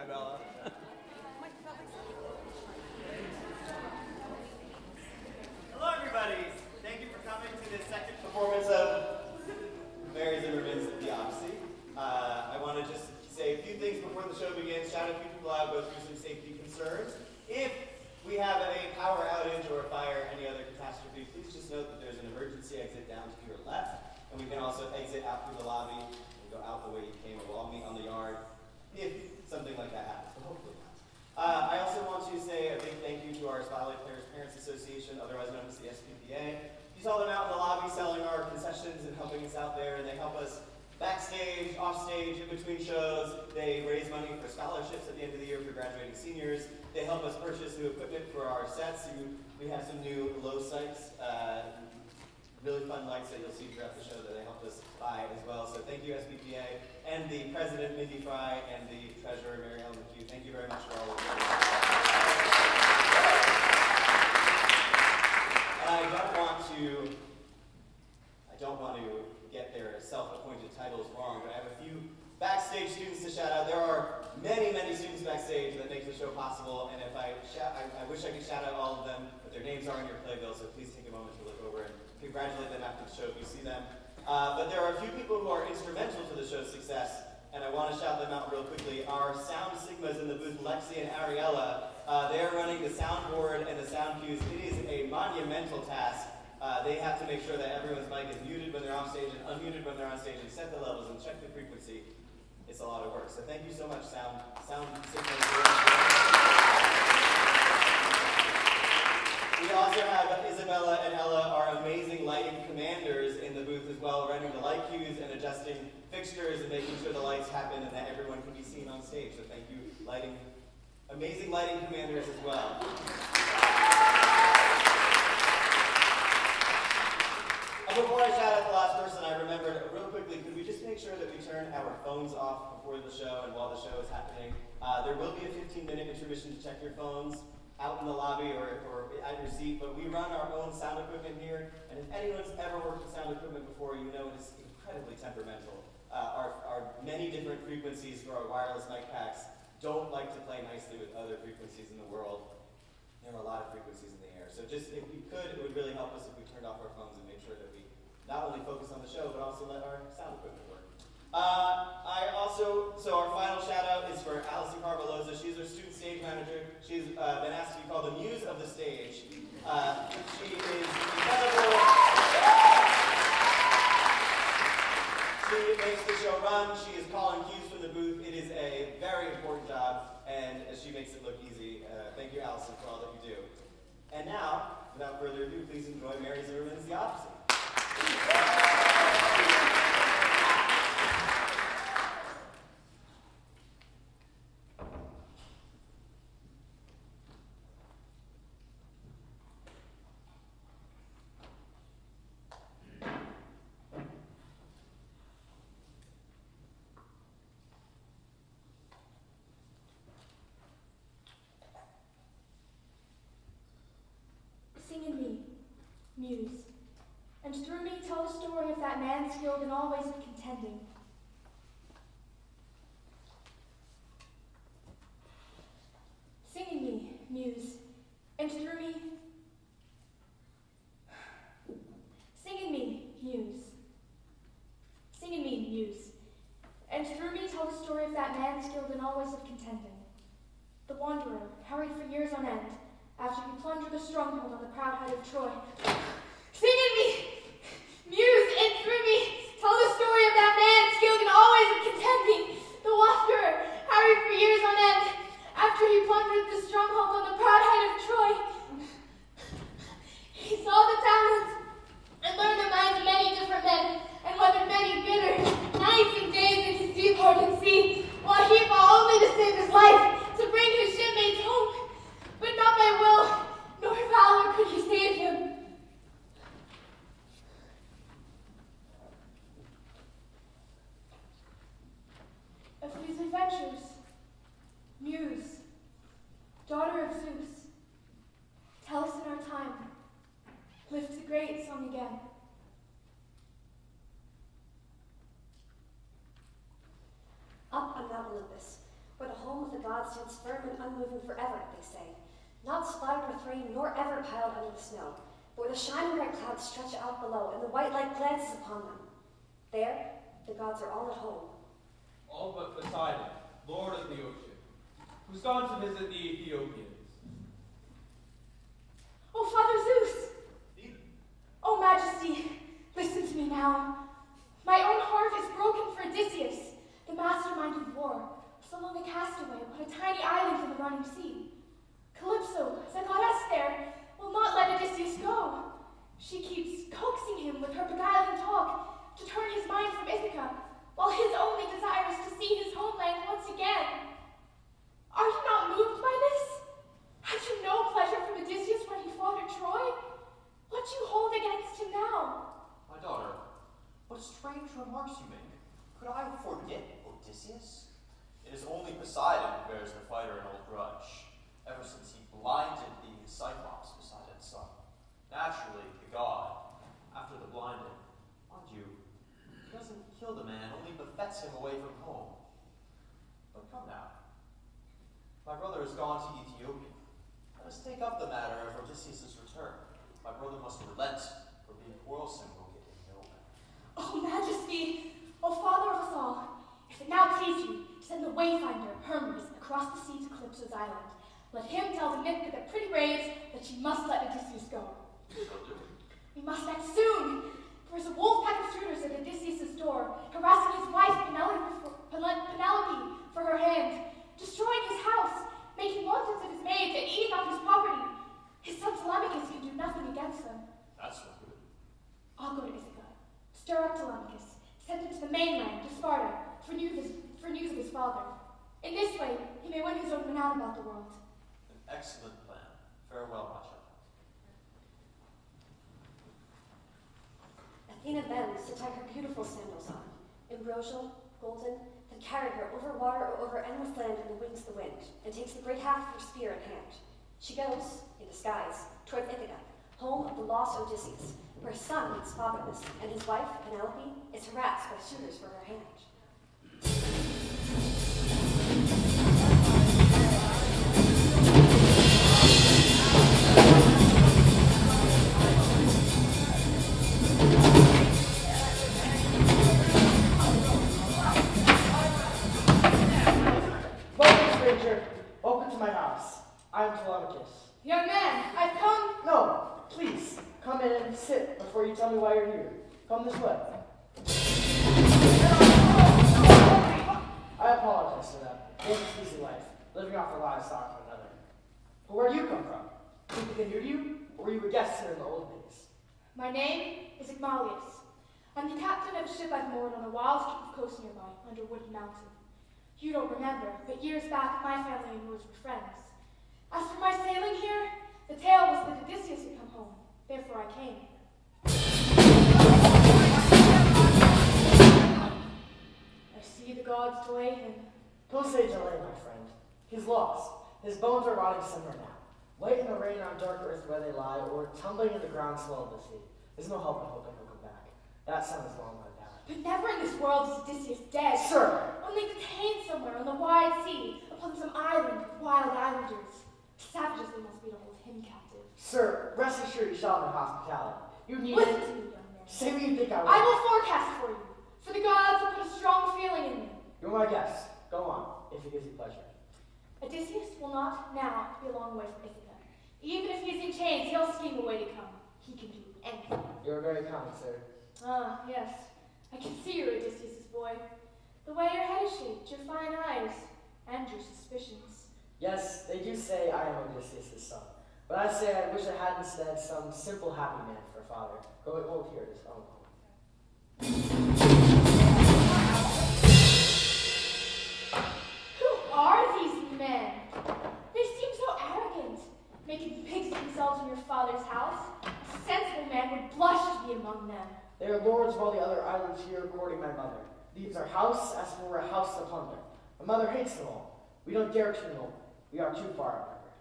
Hi, Bella. Hello, everybody. Thank you for coming to this second performance of Mary Zimmerman's The Odyssey. I want to just say a few things before the show begins. Shout a few people out, go through some safety concerns. If we have a power outage or a fire, any other catastrophe, please just note that there's an emergency exit down to your left, and we can also exit out through the lobby and go out the way you came, or we'll all meet on the yard if something like that happens, but hopefully not. I also want to say a big thank you to our Spotlight Players Parents Association, otherwise known as the SPPA. You saw them out in the lobby selling our concessions and helping us out there, and they help us backstage, offstage, in between shows. They raise money for scholarships at the end of the year for graduating seniors. They help us purchase new equipment for our sets. We have some new low sights, really fun lights that you'll see throughout the show that they helped us buy as well. So thank you, SBPA, and the president, Mindy Fry, and the treasurer, Mary Ellen McHugh. Thank you very much for all of you. And I don't want to get their self-appointed titles wrong, but I have a few backstage students to shout out. There are many, many students backstage that make the show possible, and if I wish I could shout out all of them, but their names are on your playbill, so please take a moment to look over and congratulate them after the show if you see them. But there are a few people who are instrumental to the show's success, and I want to shout them out real quickly. Our sound sigmas in the booth, Lexi and Ariella, they're running the soundboard and the sound cues. It is a monumental task. They have to make sure that everyone's mic is muted when they're off stage and unmuted when they're on stage, and set the levels and check the frequency. It's a lot of work. So thank you so much, sound sigmas. We also have Isabella and Ella, our amazing lighting commanders, in the booth as well, running the light cues and adjusting fixtures and making sure the lights happen and that everyone can be seen on stage. So thank you, amazing lighting commanders as well. Before I shout out the last person, I remembered real quickly, could we just make sure that we turn our phones off before the show and while the show is happening? There will be a 15-minute intermission to check your phones out in the lobby or at your seat, but we run our own sound equipment here, and if anyone's ever worked with sound equipment before, you know it is incredibly temperamental. Our many different frequencies for our wireless mic packs don't like to play nicely with other frequencies in the world. There are a lot of frequencies in the air, so just if we could, it would really help us if we turned off our phones and made sure that we not only focus on the show, but also let our sound equipment work. So our final shout out is for Allison Carvalhoza. She's our student stage manager. She's been asked to be called the muse of the stage. She is incredible. She makes the show run. She is calling cues from the booth. It is a very important job, and she makes it look easy. Thank you, Allison, for all that you do. And now, without further ado, please enjoy Mary Zimmerman's The Odyssey. Sing in me, muse, and through me tell the story of that man skilled in all ways of contending. Sing in me, muse, and through me, sing in me, muse, sing in me, muse, and through me tell the story of that man skilled in all ways of contending. The wanderer, harried for years on end, after he plundered the stronghold on the proud height of Troy. Sing in me, muse, and through me, tell the story of that man skilled in all ways of contending. The wanderer, harried for years on end, after he plundered the stronghold on the proud height of Troy. He saw the talents and learned the minds of many different men, and weathered many bitter nights and days in his deep-hearted sea, while he fought only to save his life, to bring his shipmates home. But not by will, nor valor could he save him. of the gods stands firm and unmoving forever, they say, not splattered with rain nor ever piled under the snow, but where the shining bright clouds stretch out below and the white light glances upon them. There, the gods are all at home. All but Poseidon, lord of the ocean, who's gone to visit the Ethiopians. Oh, Father Zeus! Oh, Majesty, listen to me now. My own heart is broken for Odysseus, the mastermind of war, so long a castaway upon a tiny island in the running sea. Calypso, the goddess there, will not let Odysseus go. She keeps coaxing him with her beguiling talk to turn his mind from Ithaca, while his only desire is to see his homeland once again. Are you not moved by this? Had you no pleasure from Odysseus when he fought at Troy? What do you hold against him now? My daughter, what strange remarks you make. Could I forget Odysseus? It is only Poseidon who bears the fighter an old grudge, ever since he blinded the Cyclops Poseidon's son. Naturally, the god, after the blinding, mind you, he doesn't kill the man, only befets him away from home. But come now. My brother has gone to Ethiopia. Let us take up the matter of Odysseus' return. My brother must relent, for being quarrelsome will get him nowhere. Oh, Majesty, oh, Father of us all, if it now please you, send the wayfinder, Hermes, across the sea to Calypso's island. Let him tell the nymph with the pretty braids that she must let Odysseus go. We must act soon. There is a wolf pack of suitors at Odysseus' door, harassing his wife Penelope for her hand, destroying his house, making wantons of his maids, and eating up his property. His son Telemachus can do nothing against them. That's no good. I'll go to Ithaca, stir up Telemachus, send him to the mainland, to Sparta, for news of his father. In this way, he may win his own renown about the world. An excellent plan. Farewell, my child. Athena bends to tie her beautiful sandals on, ambrosial, golden, that carry her over water or over endless land in the wings of the wind, and takes the great half of her spear in hand. She goes, in disguise, towards Ithaca, home of the lost Odysseus, where his son meets fatherless, and his wife, Penelope, is harassed by suitors for her hand. Welcome, stranger. Welcome to my house. I am Telemachus. Young man, I've come. No, please, come in and sit before you tell me why you're here. Come this way. I apologize for that. It's a busy life, living off the livestock of another. But where do you come from? Did Ithaca new to you, or were you a guest here in the old days? My name is Igmalius. I'm the captain of a ship I've moored on a wild strip of coast nearby, under Wooded Mountain. You don't remember, but years back, my family and yours were friends. As for my sailing here, the tale was that Odysseus had come home. Therefore I came. I see the gods delay him. Don't say delay, my friend. He's lost. His bones are rotting somewhere now. Wait in the rain on dark earth where they lie, or tumbling in the ground swell of the sea. There's no help in hoping he'll come back. That son is long gone down. But never in this world is Odysseus dead. Sir! Only detained somewhere on the wide sea, upon some island with wild islanders. Savages they must be to hold him captive. Sir, rest assured you shall have hospitality. You need Listen it. to me, young man. Say what you think I will. I will forecast for you, for the gods will put a strong feeling in me. You're my guest. Go on, if it gives you pleasure. Odysseus will not now be a long way from Ithaca. Even if he's in chains, he'll scheme a way to come. He can do anything. You're very kind, sir. Ah, yes. I can see you're Odysseus' boy. The way your head is shaped, your fine eyes, and your suspicions. Yes, they do say I am Odysseus' son. But I say I wish I had instead some simple happy man for a father, growing old here at his own home. Who are these men? They seem so arrogant, making pigs of themselves in your father's house. A sensible man would blush to be among them. They are lords of all the other islands here courting my mother. Leaves our house as if it were a house to plunder. My mother hates them all. We don't dare turn home. We are too far outnumbered.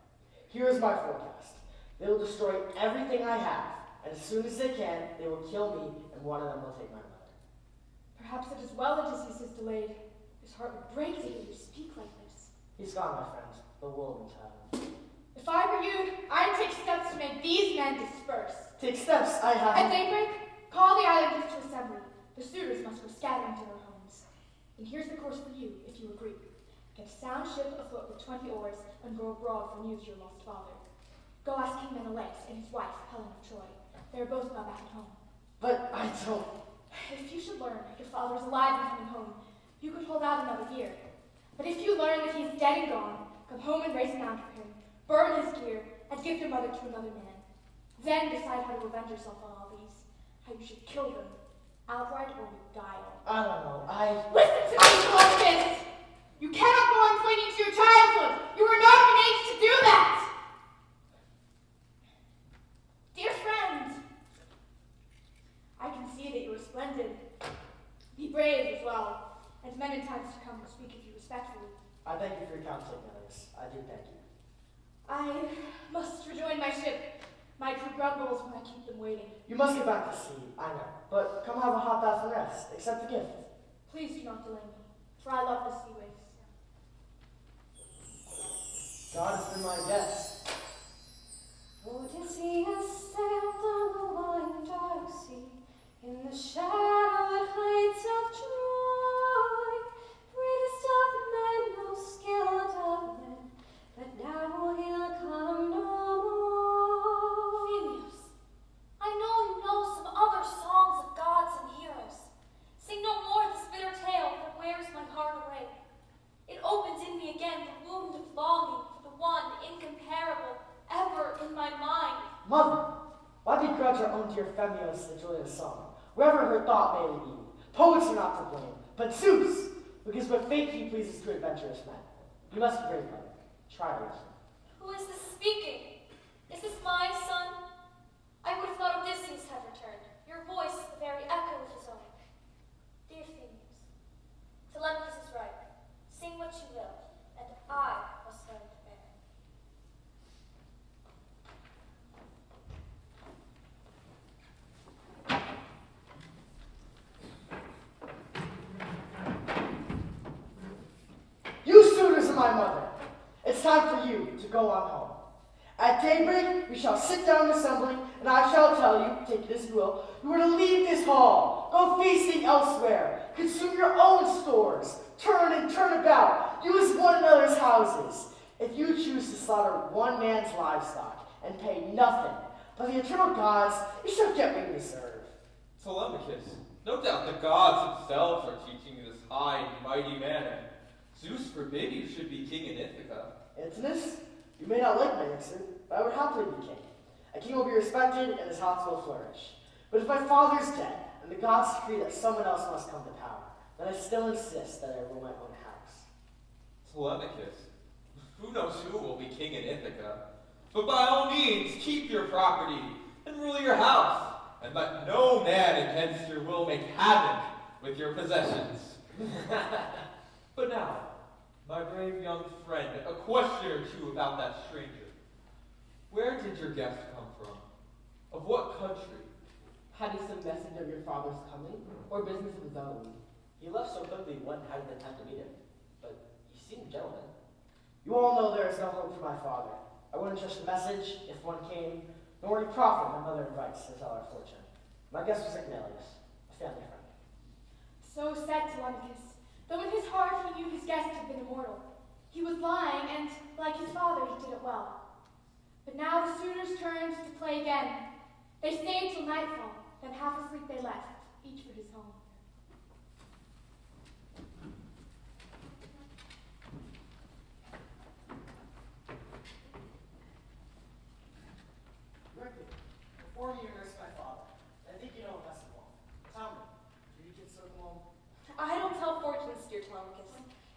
Here is my forecast. They will destroy everything I have, and as soon as they can, they will kill me, and one of them will take my mother. Perhaps it is well Odysseus is delayed. His heart would break to hear you speak like this. He's It's gone, my friend. The wilderness have. If I were you, I'd take steps to make these men disperse. Take steps, I have. At daybreak, call the islanders to assembly. The suitors must go scattering to their homes. And here's the course for you, if you agree. Get a sound ship afloat with 20 oars and go abroad for news of your lost father. Go ask King Menelaus and his wife, Helen of Troy. They are both now back at home. But I don't. If you should learn your father is alive and coming home, you could hold out another year. But if you learn that he is dead and gone, come home and raise a mound for him, burn his gear, and give your mother to another man. Then decide how to avenge yourself on all these, how you should kill them, outright or with guile. I don't know. Listen to me, Columbus! You cannot go on clinging to your childhood! You are not of an age to do that! Dear friend, I can see that you are splendid. Be brave as well, and men in times to come will speak of you respectfully. I thank you for your counsel, Menelaus. I do thank you. I must rejoin my ship. My crew grumbles when I keep them waiting. You must get back to sea, I know. But come have a hot bath and rest. Accept the gift. Please do not delay me, for I love the sea waves. God has been my guest. Odysseus sailed on the wide dark sea, in the shadowed heights of Troy. Bravest of men, most skilled of men, but now he'll come no more. Phoebus, I know you know some other songs of gods and heroes. Sing no more this bitter tale that wears my heart away. It opens in me again the wound of longing for the one incomparable, ever in my mind. Mother, why begrudge our own dear Phemios the joyous song, wherever her thought may lead? Poets are not to blame, but Zeus, because with fate he pleases to adventurous men. You must be brave, mother. Try to listen. Who is this speaking? Is this my son? I would have thought Odysseus had returned. Your voice is the very echo of his own. Dear Phoebus, Telemachus is right. Sing what you will, and I must learn to bear. You suitors of my mother, it's time for you to go on home. At daybreak, we shall sit down in assembly, and I shall tell you, take it as you will, you are to leave this hall, go feasting elsewhere, consume your own stores, turn and turn about, use one another's houses. If you choose to slaughter one man's livestock and pay nothing, by the eternal gods, you shall get what you deserve. Telemachus, no doubt the gods themselves are teaching you this high and mighty manner. Zeus forbid you should be king in Ithaca. Antinous, you may not like my answer, but I would happily be king. A king will be respected and his house will flourish. But if my father's dead, and the gods decree that someone else must come to power, then I still insist that I rule my own house. Telemachus, who knows who will be king in Ithaca? But by all means, keep your property and rule your house, and let no man against your will make havoc with your possessions. But now, my brave young friend, a question or two about that stranger. Where did your guest come from? Of what country? Had he some message of your father's coming, or business of his own? He left so quickly one hadn't the time to meet him, but he seemed a gentleman. You all know there is no hope for my father. I wouldn't trust a message if one came, nor would he profit my mother invites to tell our fortune. My guest was Menelaus, a family friend. So said Telemachus, though in his heart he knew his guest had been immortal. He was lying, and, like his father, he did it well. But now the suitors turned to play again. They stayed till nightfall, then half asleep they left, each for his home. Ricky, before you nurse my father, I think you know him best of all. Tell me, do you consider him home? I don't tell fortunes, dear Telemachus.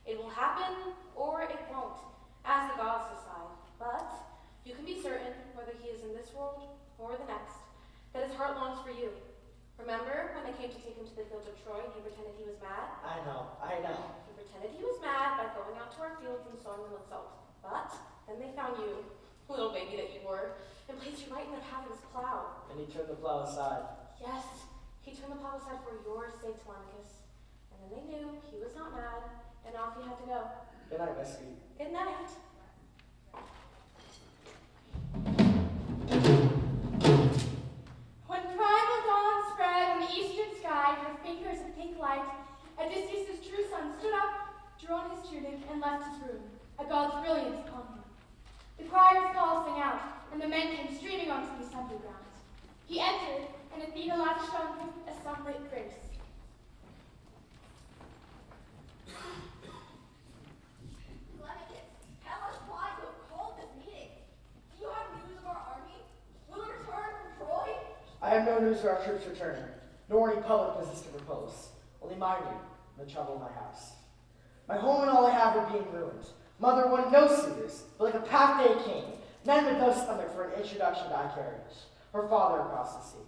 It will happen, or it won't, as the gods decide. But you can be certain, whether he is in this world or the next, that his heart longs for you. Remember when they came to take him to the field of Troy and he pretended he was mad? I know. He pretended he was mad by going out to our fields and sowing them with salt. But then they found you, little baby that you were, and placed you right in the path of his plow. And he turned the plow aside. Yes, he turned the plow aside for your sake, Telemachus. And then they knew he was not mad, and off he had to go. Good night, Miss Reed. Good night. When primal dawn spread on the eastern sky her fingers of pink light, Odysseus' true son stood up, drew on his tunic, and left his room, a god's brilliance upon him. The criers' call sang out, and the men came streaming onto the assembly grounds. He entered, and Athena lavished on him a sunlit grace. Telemachus, tell us why you have called this meeting. Do you have news of our army? Will it return from Troy? I have no news of our troops returning, nor any public business to propose. Only my need and the trouble of my house. My home and all I have are being ruined. Mother wanted no suitors, but like a packed day king, none with no stomach for an introduction to Icarius, her father across the sea.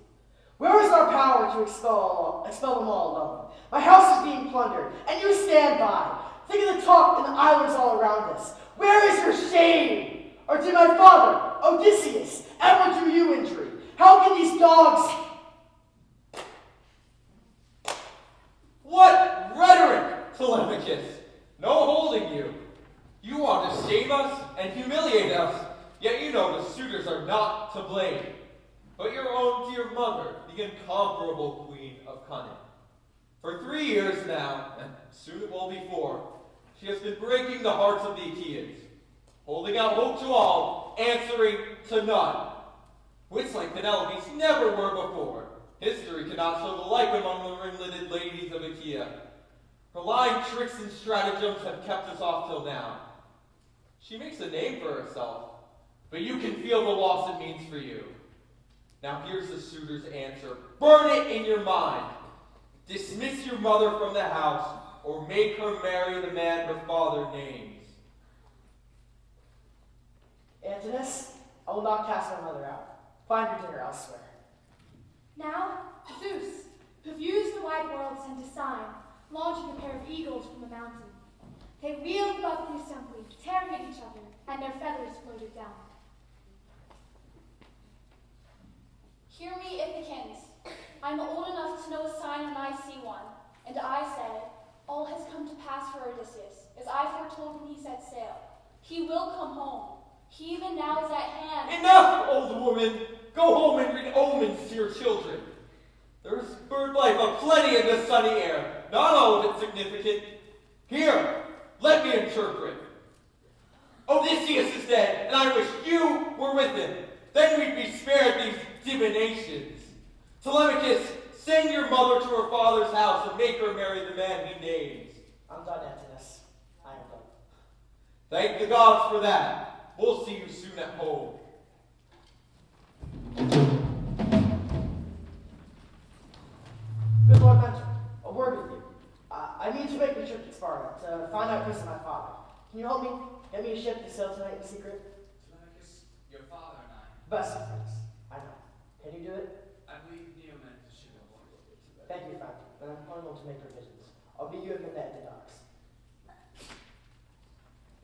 Where is our power to expel them all alone? My house is being plundered, and you stand by. Think of the talk and the islands all around us. Where is your shame? Or did my father, Odysseus, ever do you injury? How can these dogs... What rhetoric, Telemachus! No holding you. You want to shame us and humiliate us, yet you know the suitors are not to blame, but your own dear mother, the incomparable queen of cunning. For 3 years now, and soon it will be 4, she has been breaking the hearts of the Achaeans, holding out hope to all, answering to none. Wits like Penelope's never were before. History cannot show the like among the ringleted ladies of Achaea. Her lying tricks and stratagems have kept us off till now. She makes a name for herself, but you can feel the loss it means for you. Now here's the suitor's answer. Burn it in your mind. Dismiss your mother from the house, or make her marry the man her father names. Antinous, I will not cast my mother out. Find her dinner elsewhere. Now, Zeus, who views the wide world, sent a sign, launching a pair of eagles from the mountain. They wheeled above the assembly, tearing at each other, and their feathers floated down. Hear me, Ithacans. I am old enough to know a sign when I see one. And I said, all has come to pass for Odysseus, as I foretold when he set sail. He will come home. He even now is at hand. Enough, old woman! Go home and read omens to your children. There is bird life aplenty in the sunny air, not all of it significant. Here, let me interpret. Odysseus is dead, and I wish you were with him. Then we'd be spared these divinations. Telemachus, send your mother to her father's house and make her marry the man he names. I'm done, Antinous. I am done. Thank the gods for that. We'll see you soon at home. Good Lord Mentor, a word with you. I need to make a trip to Sparta to find out who's my father. Can you help me? Get me a ship to sail tonight in secret? Telemachus, your father and I. Best of friends. I know. Can you do it? I believe Neoman is ship of war. Thank you, friend. Then I'm unable to make provisions. I'll meet you at midnight at the docks.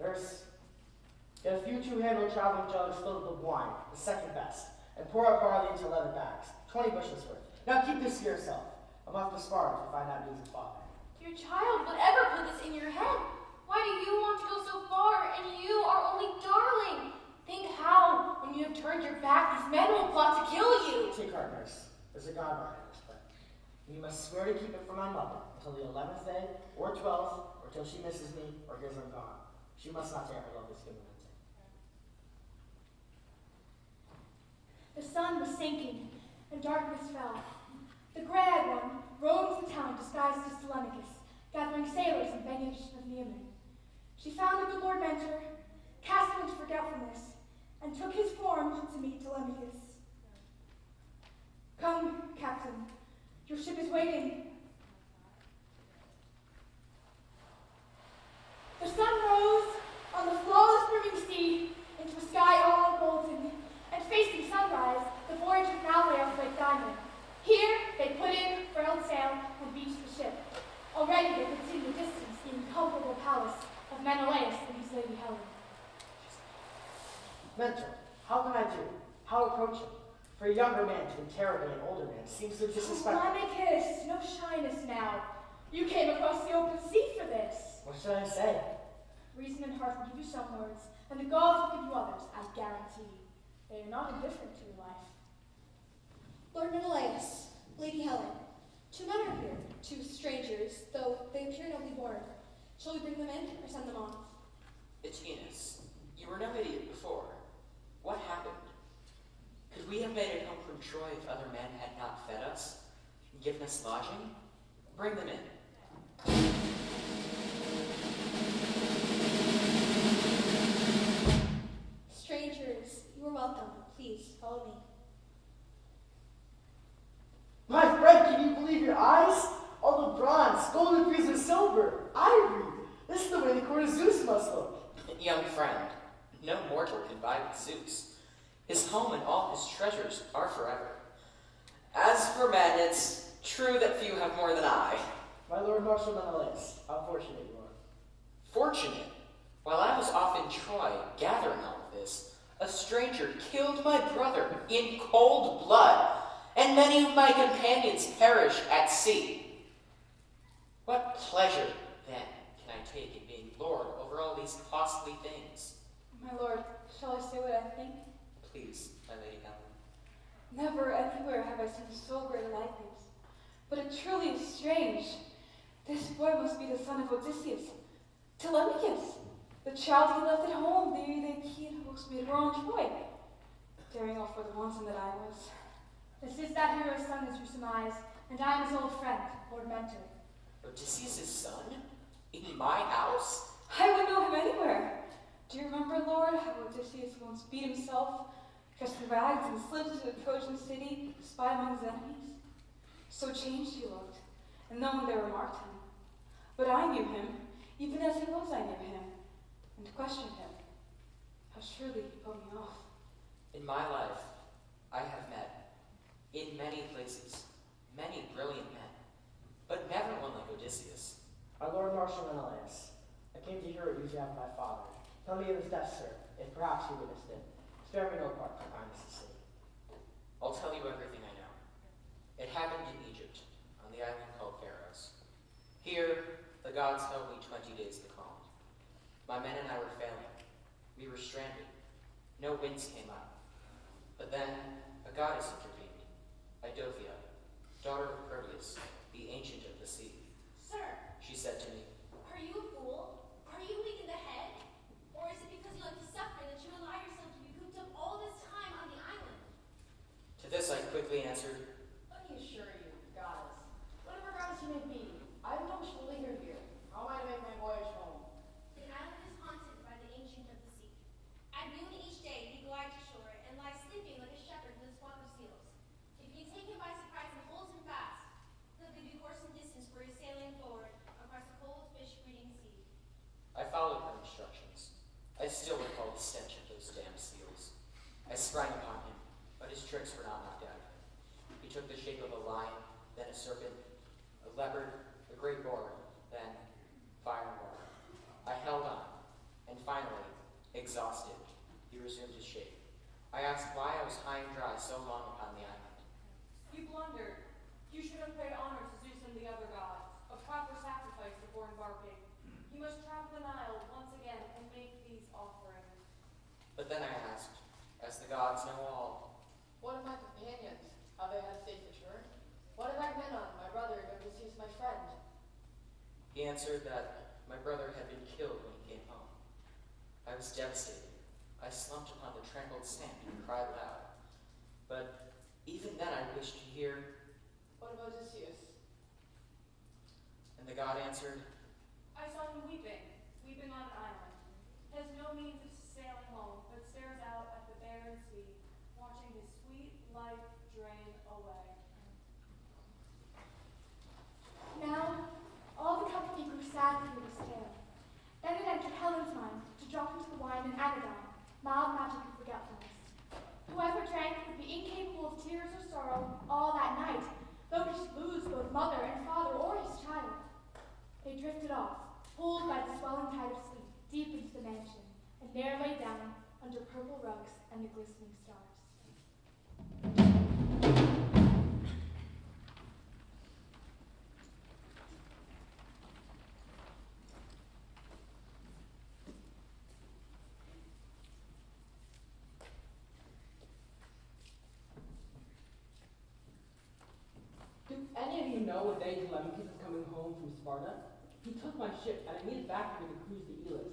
Nurse, get a few two-handled traveling jugs filled with wine, the second best, and pour out barley into leather bags, 20 bushels worth. Now keep this to yourself. I'm off to Sparta to find out who's his father. Your child would ever put this in your head. Why do you want to go so far, and you are only darling? Think how, when you have turned your back, these men will plot to kill you. Take heart, nurse. There's a God behind this plan. You must swear to keep it from my mother until the 11th day, or 12th, or till she misses me, or hears I'm gone. She must not tear her love this given unto. The sun was sinking, and darkness fell. The gray-eyed one rode into town disguised as Telemachus, gathering sailors and begging of Neoman. She found the good Lord Mentor, cast him into forgetfulness, and took his form to meet Telemachus. Come, Captain, your ship is waiting. The sun rose on the flawless brimming sea into a sky all golden, and facing sunrise, the voyage would now lay off Lake Diamond. Here, they put in, furled sail, and beached the ship. Already they could see in the distance the incomparable palace of Menelaus and his lady Helen. Mentor, how can I do? How approach him? For a younger man to interrogate an older man seems so disrespectful. Telemachus, no shyness now. You came across the open sea for this. What should I say? Reason and heart will give you some words, and the gods will give you others, I guarantee. They are not indifferent to your life. Lord Menelaus, Lady Helen, 2 men are here, 2 strangers, though they appear nobly born. Shall we bring them in or send them on? Etienus, you were no idiot before. What happened? Could we have made it home from Troy if other men had not fed us and given us lodging? Bring them in. Strangers, you are welcome. Please, follow me. My friend, can you believe your eyes? All the bronze, golden frieze and silver, ivory. This is the way the court of Zeus must look. Young friend, no mortal can vie with Zeus. His home and all his treasures are forever. As for men, it's true that few have more than I. My Lord Marshal Menelaus, how fortunate you are. Fortunate. While I was off in Troy gathering all of this, a stranger killed my brother in cold blood, and many of my companions perished at sea. What pleasure, then, can I take in being lord over all these costly things? My lord, shall I say what I think? Please, my lady Helen. Never anywhere have I seen so great a likeness. But it truly is strange. This boy must be the son of Odysseus, Telemachus, the child he left at home, the year that he and host made war on Troy. Daring all for the wanton that I was. This is that hero's son, as you surmise, and I am his old friend, Lord Mentor. Odysseus' son? In my house? I would know him anywhere. Do you remember, Lord, how Odysseus once beat himself, dressed in rags, and slid into the Trojan city to spy among his enemies? So changed he looked, and no one there remarked him. But I knew him, even as he was I knew him, and questioned him. How surely he put me off. In my life, I have met, in many places, many brilliant men, but never one like Odysseus. My Lord Marshal Menelaus, I came to hear what news you have of my father. Tell me of his death, sir, if perhaps you witnessed it. Spare me no part for kindness' sake. I'll tell you everything I know. It happened in Egypt, on the island called Pharos. Here, the gods held me 20 days becalmed. My men and I were failing. We were stranded. No winds came up. But then, a goddess intervened, Idothea, daughter of Proteus, the ancient of the sea. Sir, She said to me, are you a fool? Are you weak in the head? Or is it because you like to suffer that you allow yourself to be cooped up all this time on the island? to this I quickly answered, Let me assure you, goddess, whatever goddess you may be, I don't wish to linger here. How am I to make my voyage home? The island is haunted by the ancient of the sea. At noon each day he glides to shore and lies sleeping like a shepherd with his flock of seals. If you take him by surprise and hold him fast, he'll give you course and distance where he's sailing forward across the cold fish-breeding sea. I followed her instructions. I still recall the stench of those damned seals. I sprang upon him, but his tricks were not knocked out of him. He took the shape of a lion, then a serpent, a leopard, a great boar, then fire and water. I held on, and finally, exhausted, he resumed his shape. I asked why I was high and dry so long upon the island. You blundered. You should have paid honor to Zeus and the other gods, a proper sacrifice before embarking. You must travel the Nile once again and make these offerings. But then I asked, as the gods know all, What of my companions? Have they had safe return? What of Agamemnon, my brother, and Odysseus, my friend? He answered that my brother had been killed when he came home. I was devastated. I slumped upon the trampled sand and cried aloud. But even then I wished to hear, What of Odysseus? and the god answered, I saw him weeping on an island. He has no means of sailing home, but stares out at the barren sea, watching his sweet life drain away. Now, all the company grew sad to hear this tale. Then it entered Helen's mind to drop into the wine an anodyne, mild magic of forgetfulness. Whoever drank would be incapable of tears or sorrow all that night, though he should lose both mother and father or his child. They drifted off, pulled by the swelling tide of sleep, deep into the mansion, and there lay down under purple rugs and the glistening stars. day Telemachus is coming home from Sparta, he took my ship and I need it back for me to cruise the Elis.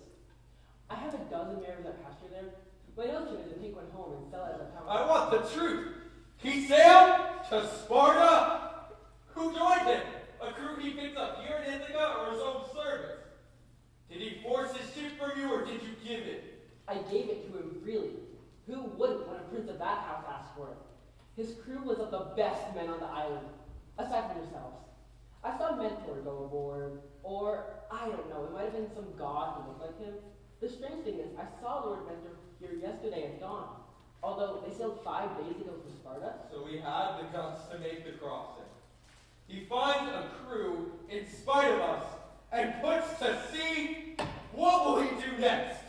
I have a dozen mares at pasture there. My notion is to take one home and sell it as a pound. I want the truth. He sailed to Sparta? Who joined him? A crew he picked up here in Ithaca or his own service? Did he force his ship from you or did you give it? I gave it to him freely. Who wouldn't when a prince of that house asked for it? His crew was of the best men on the island, aside from yourselves. I saw Mentor go aboard, or I don't know, it might have been some god who looked like him. The strange thing is, I saw Lord Mentor here yesterday at dawn, although they sailed 5 days ago from Sparta. So he had the guts to make the crossing. He finds a crew in spite of us and puts to sea. What will he do next?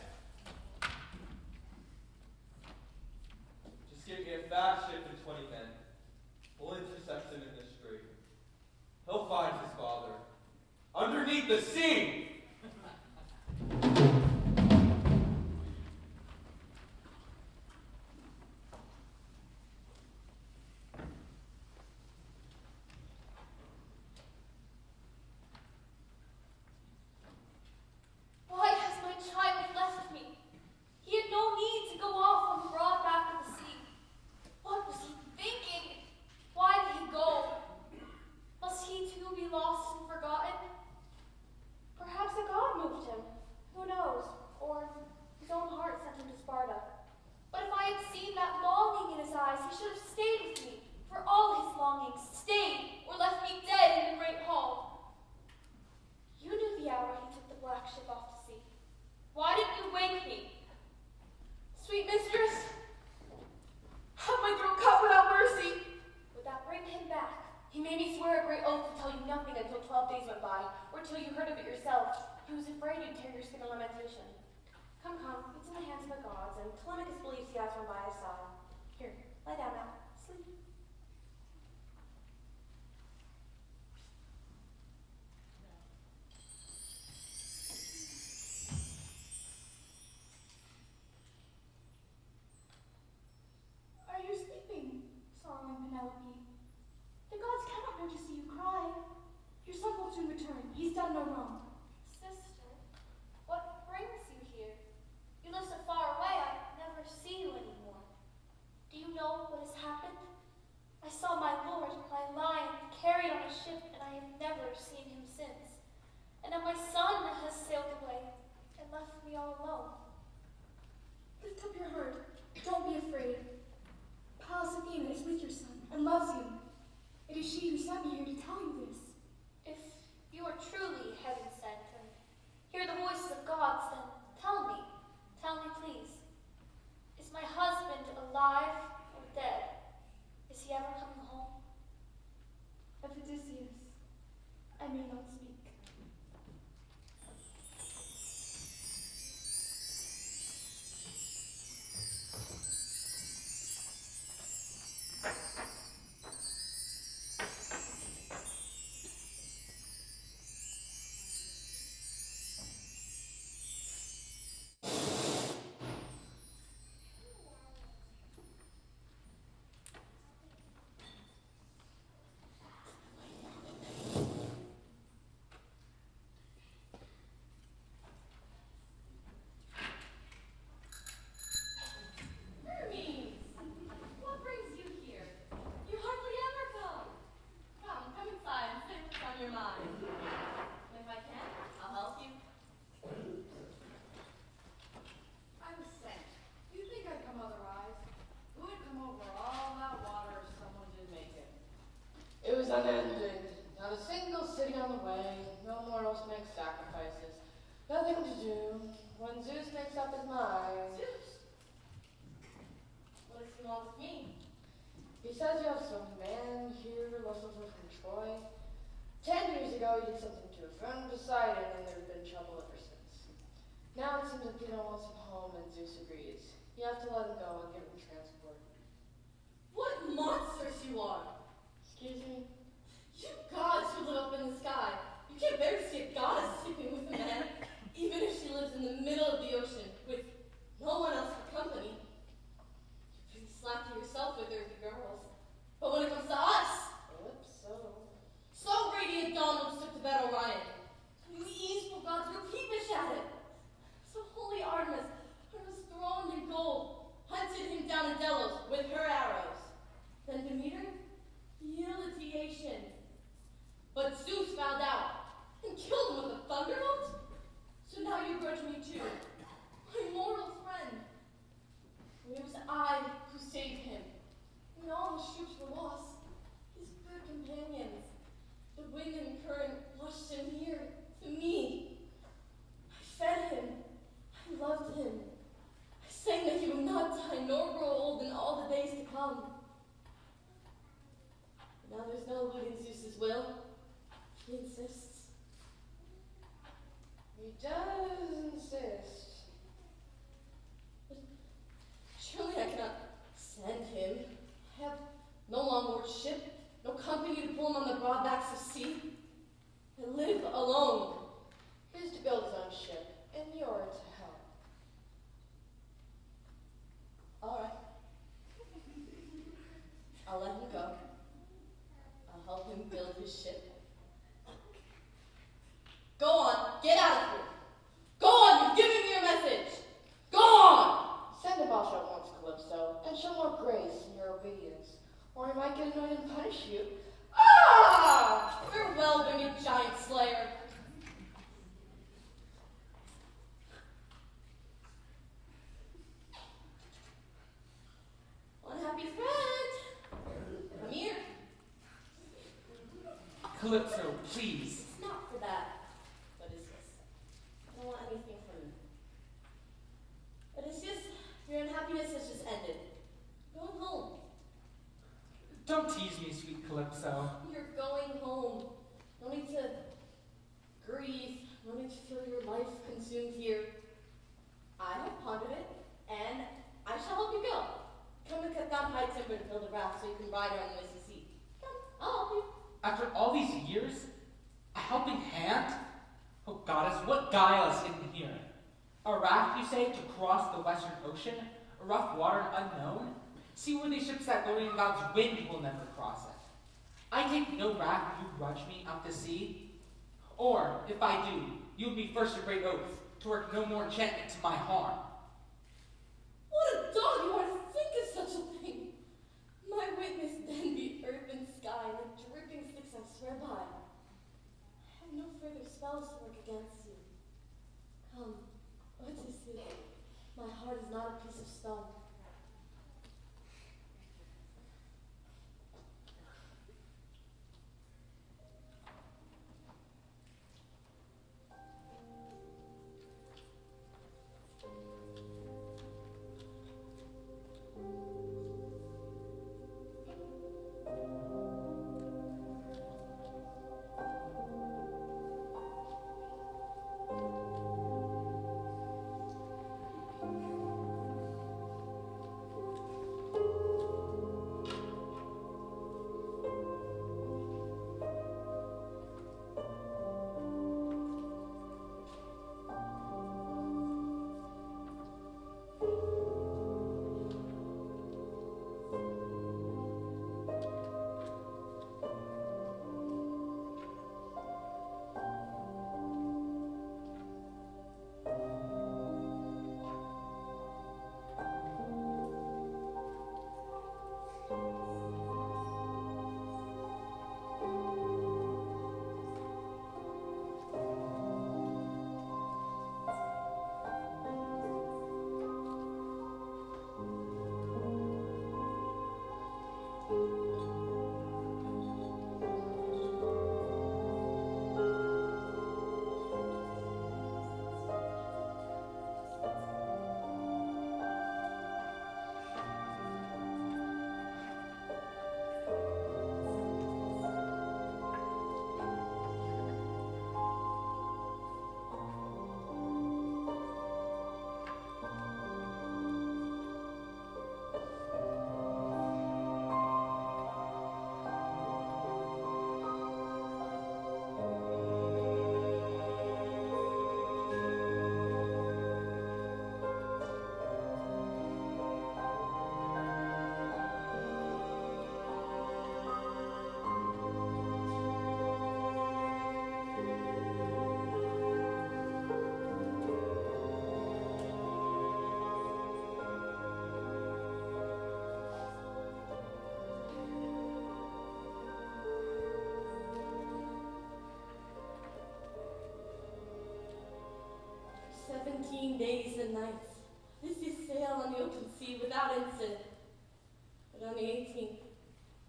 Just give me a fast ship and 20 men. We'll intercept him in the strait. He'll find his father underneath the sea. Why has my child left me? He had no need to go off on the broad back of the sea. What was he thinking? Why did he go? Must he too be lost and forgotten? Perhaps a god moved him. Who knows? Or his own heart sent him to Sparta. But if I had seen that longing in his eyes, he should have stayed with me. For all his longings, stayed or left me dead in the great hall. You knew the hour he took the black ship off to sea. Why didn't you wake me? Sweet mistress, have my throat cut without mercy. Would that bring him back? He made me swear a great oath to tell you nothing until 12 days went by, or till you heard of it yourself. He was afraid you'd tear your skin in lamentation. Come, it's in the hands of the gods, and Telemachus believes he has one by his side. Here, lie down now. Sleep. Are you sleeping, sorrowing Penelope? The gods cannot bear to see you cry. Your son will soon return. He's done no wrong. Sister, what brings you here? You live so far away, I never see you anymore. Do you know what has happened? I saw my lord lie lying, carried on a ship, and I have never seen him since. And now my son has sailed away and left me all alone. Lift up your heart. Don't be afraid. Pallas Athena is with your son and loves you. It is she who sent me here to tell you this. If you are truly heaven sent and hear the voices of gods, then tell me please, is my husband alive or dead? Is he ever coming home? Of Odysseus, I may not speak. Hermes! What brings you here? You hardly ever come. Come inside and say what's on your mind. And if I can, I'll help you. I was sent. You'd think I'd come otherwise. Who would come over all that water if someone did make it? It was unending. Not a single city on the way. No mortals make sacrifices. Nothing to do. When Zeus makes up his mind. Zeus! What does he want with me? He says you have some man here left over from Troy. 10 years ago, he did something to a friend Poseidon, and there's been trouble ever since. Now it seems that Athena wants him home, and Zeus agrees. You have to let him go and give him transport. What monsters you are! Excuse me? You gods who live up in the sky. You can't bear to see a goddess sleeping with a man, even if she lives in the middle of the ocean with no one else for company. You're pretty slack to yourself with earthy girls. But when it comes to us, Ellipso. so radiant come. Now there's no eluding Zeus's will. He insists. He does insist. But surely I cannot send him. I have no longboard ship, no company to pull him on the broad backs of sea. I live alone. He's to build his own ship, and you're to help. All right. I'll let him go. I'll help him build his ship. Go on, get out of here. Go on, you've given me your message. Go on! Send him off at once, Calypso, and show more grace in your obedience, or he might get annoyed and punish you. Ah! Farewell, winged giant slayer. Unhappy friend. Come here. Calypso, please. It's not for that. What is this? I don't want anything from you. But it's just, your unhappiness has just ended. Going home. Don't tease me, sweet Calypso. You're going home. No need to grieve. No need to feel your life consumed here. I have pondered it, and I shall help you go. Come and cut down high timber and build a raft so you can ride around the noisy sea. Come, I'll help you. After all these years, a helping hand? Oh, goddess, what guile is hidden here? A raft, you say, to cross the western ocean? A rough water unknown? Seaworthy ships that go in God's wind will never cross it. I take no raft if you grudge me out to sea. Or, if I do, you will be first to break oath to work no more enchantment to my harm. What a dog you are to think of such a thing. My witness then be earth and sky, and the dripping sticks I swear by. I have no further spells to work against you. Come, Odyssey, my heart is not a piece of stone. Days and nights. This is sail on the open sea without incident. But on the 18th,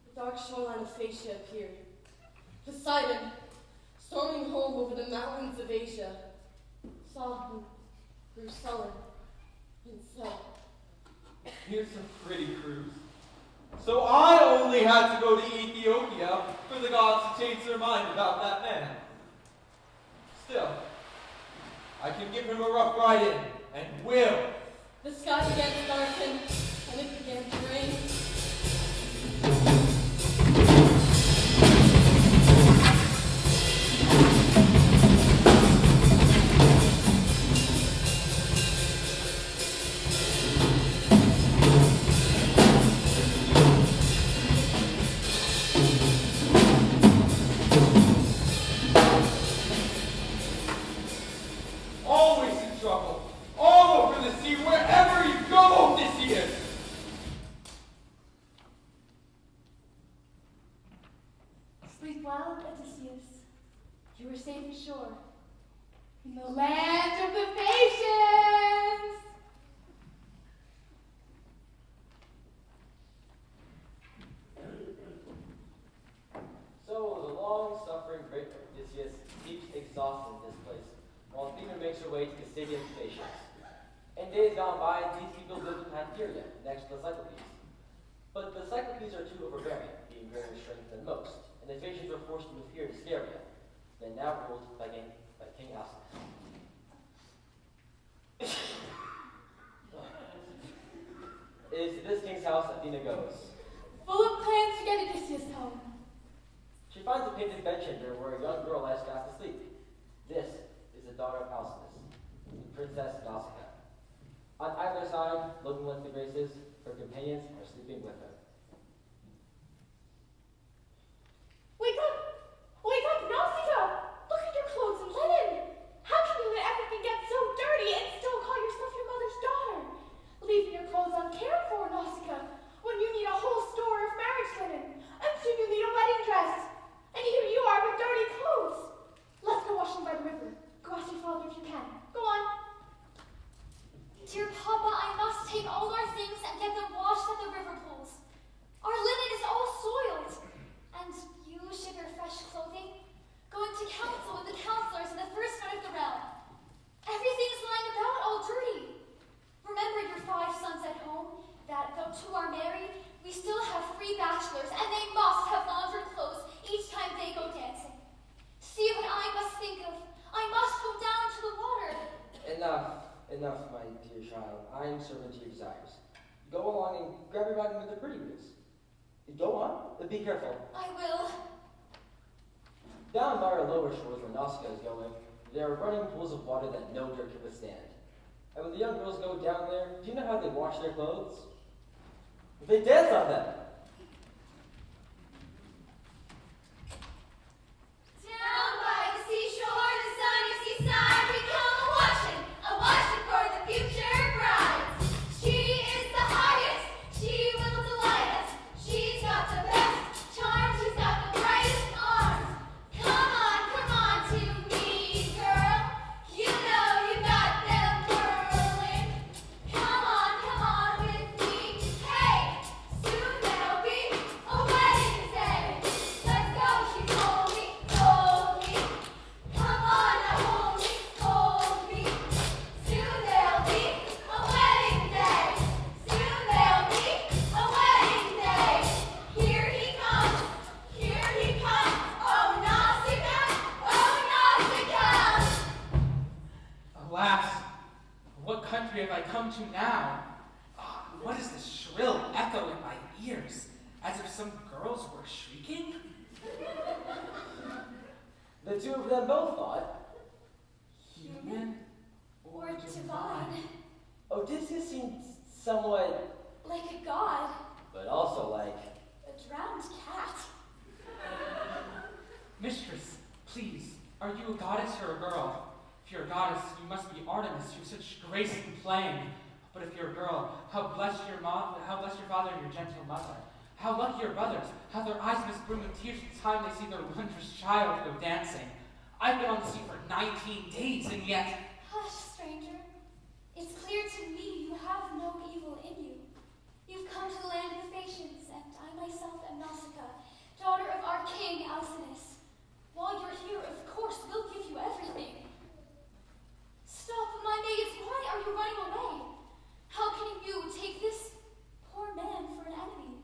the dark shoreline of Phaeacia appeared. Poseidon, storming home over the mountains of Asia, saw him, grew sullen, and said, Here's a pretty cruise. So I only had to go to Ethiopia for the gods to change their mind about that man. Still, I can give him a rough ride-in, and will. The sky began to darken, and it began to rain. Always in trouble. All over the sea, wherever you go, Odysseus. Sleep well, Odysseus. You are safe ashore in the land of the Phaeacians. So the long-suffering great Odysseus keeps exhausted in this place, while Athena makes her way to the city of Phaeacians. In days gone by, these people lived in Pantheria, next to the Cyclopes. But the Cyclopes are too overbearing, being greater in strength than most, and the Phaeacians were forced to move here to Scheria, then now ruled by King Alcinous. It is to this king's house Athena goes. Full of plans to get Odysseus home. She finds a painted bedchamber where a young girl lies fast asleep. This is the daughter of Alcinous, the Princess Nausicaa. On either side, looking like the Graces, her companions are sleeping with her. Wake up! Wake up, Nausicaa! Look at your clothes and linen! How can you let everything get so dirty and still call yourself your mother's daughter? Leaving your clothes uncared for, Nausicaa, when you need a whole store of marriage linen, and soon you need a wedding dress. And here you are with dirty clothes. Let's go washing by the river. Go ask your father if you can. Go on. Dear Papa, I must take all our things and get them washed at the river pools. Our linen is all soiled. And you should wear fresh clothing. Going to council with the counselors in the first night of the realm. Everything's lying about all dirty. Remember your 5 sons at home, that though 2 are married, we still have 3 bachelors, and they must have laundered clothes each time they go dancing. See what I must think of. I must go down to the water. Enough, my dear child. I am servant to your desires. Go along and grab your wagon with the pretty wheels. Go on, but be careful. I will. Down by our lower shores where Nausicaa is going, there are running pools of water that no dirt can withstand. And when the young girls go down there, do you know how they wash their clothes? They dance on them. Down by the seashore, the sunny seaside, we come a washing for the future bride. She is the highest, she will delight us. She's got the best charm, she's got the brightest arms. Come on to me, girl. You know you got them whirling. Come on with me. Hey, soon there'll be a wedding day. Let's go, she told me. Come on now, hold me. Soon there'll be a wedding day. Soon there'll be a wedding day. Here he comes. Oh, Nausicaa, Alas, what country have I come to now? Ah, what is this shrill echo in my ears? As if some girls were shrieking? The two of them both thought. Human Or divine. Odysseus seemed somewhat, Like a god. but also like. A drowned cat. Mistress, please, are you a goddess or a girl? If you're a goddess, you must be Artemis, you have such grace in playing. But if you're a girl, how blessed your father and your gentle mother. How lucky your brothers, how their eyes must brim with tears each time they see their wondrous child go dancing. I've been on the sea for 19 days, and yet... Hush, stranger. It's clear to me you have no evil in you. You've come to the land of the Phaeacians, and I myself am Nausicaa, daughter of our king Alcinous. While you're here, of course, we'll give you everything. Stop, my maids, why are you running away? How can you take this poor man for an enemy?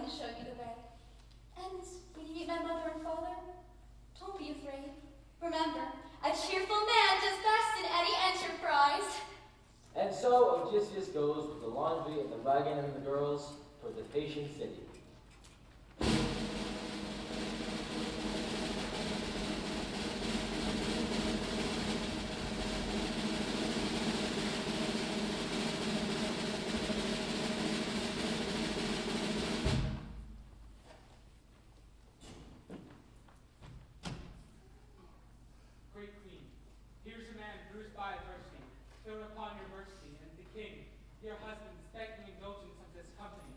to show you the way. And when you meet my mother and father, don't be afraid. Remember, a cheerful man does best in any enterprise. And so Odysseus goes with the laundry and the wagon and the girls toward the Phaeacian city. Great queen, here's a man bruised by adversity, thrown upon your mercy, and the king, your husband, is begging indulgence of this company.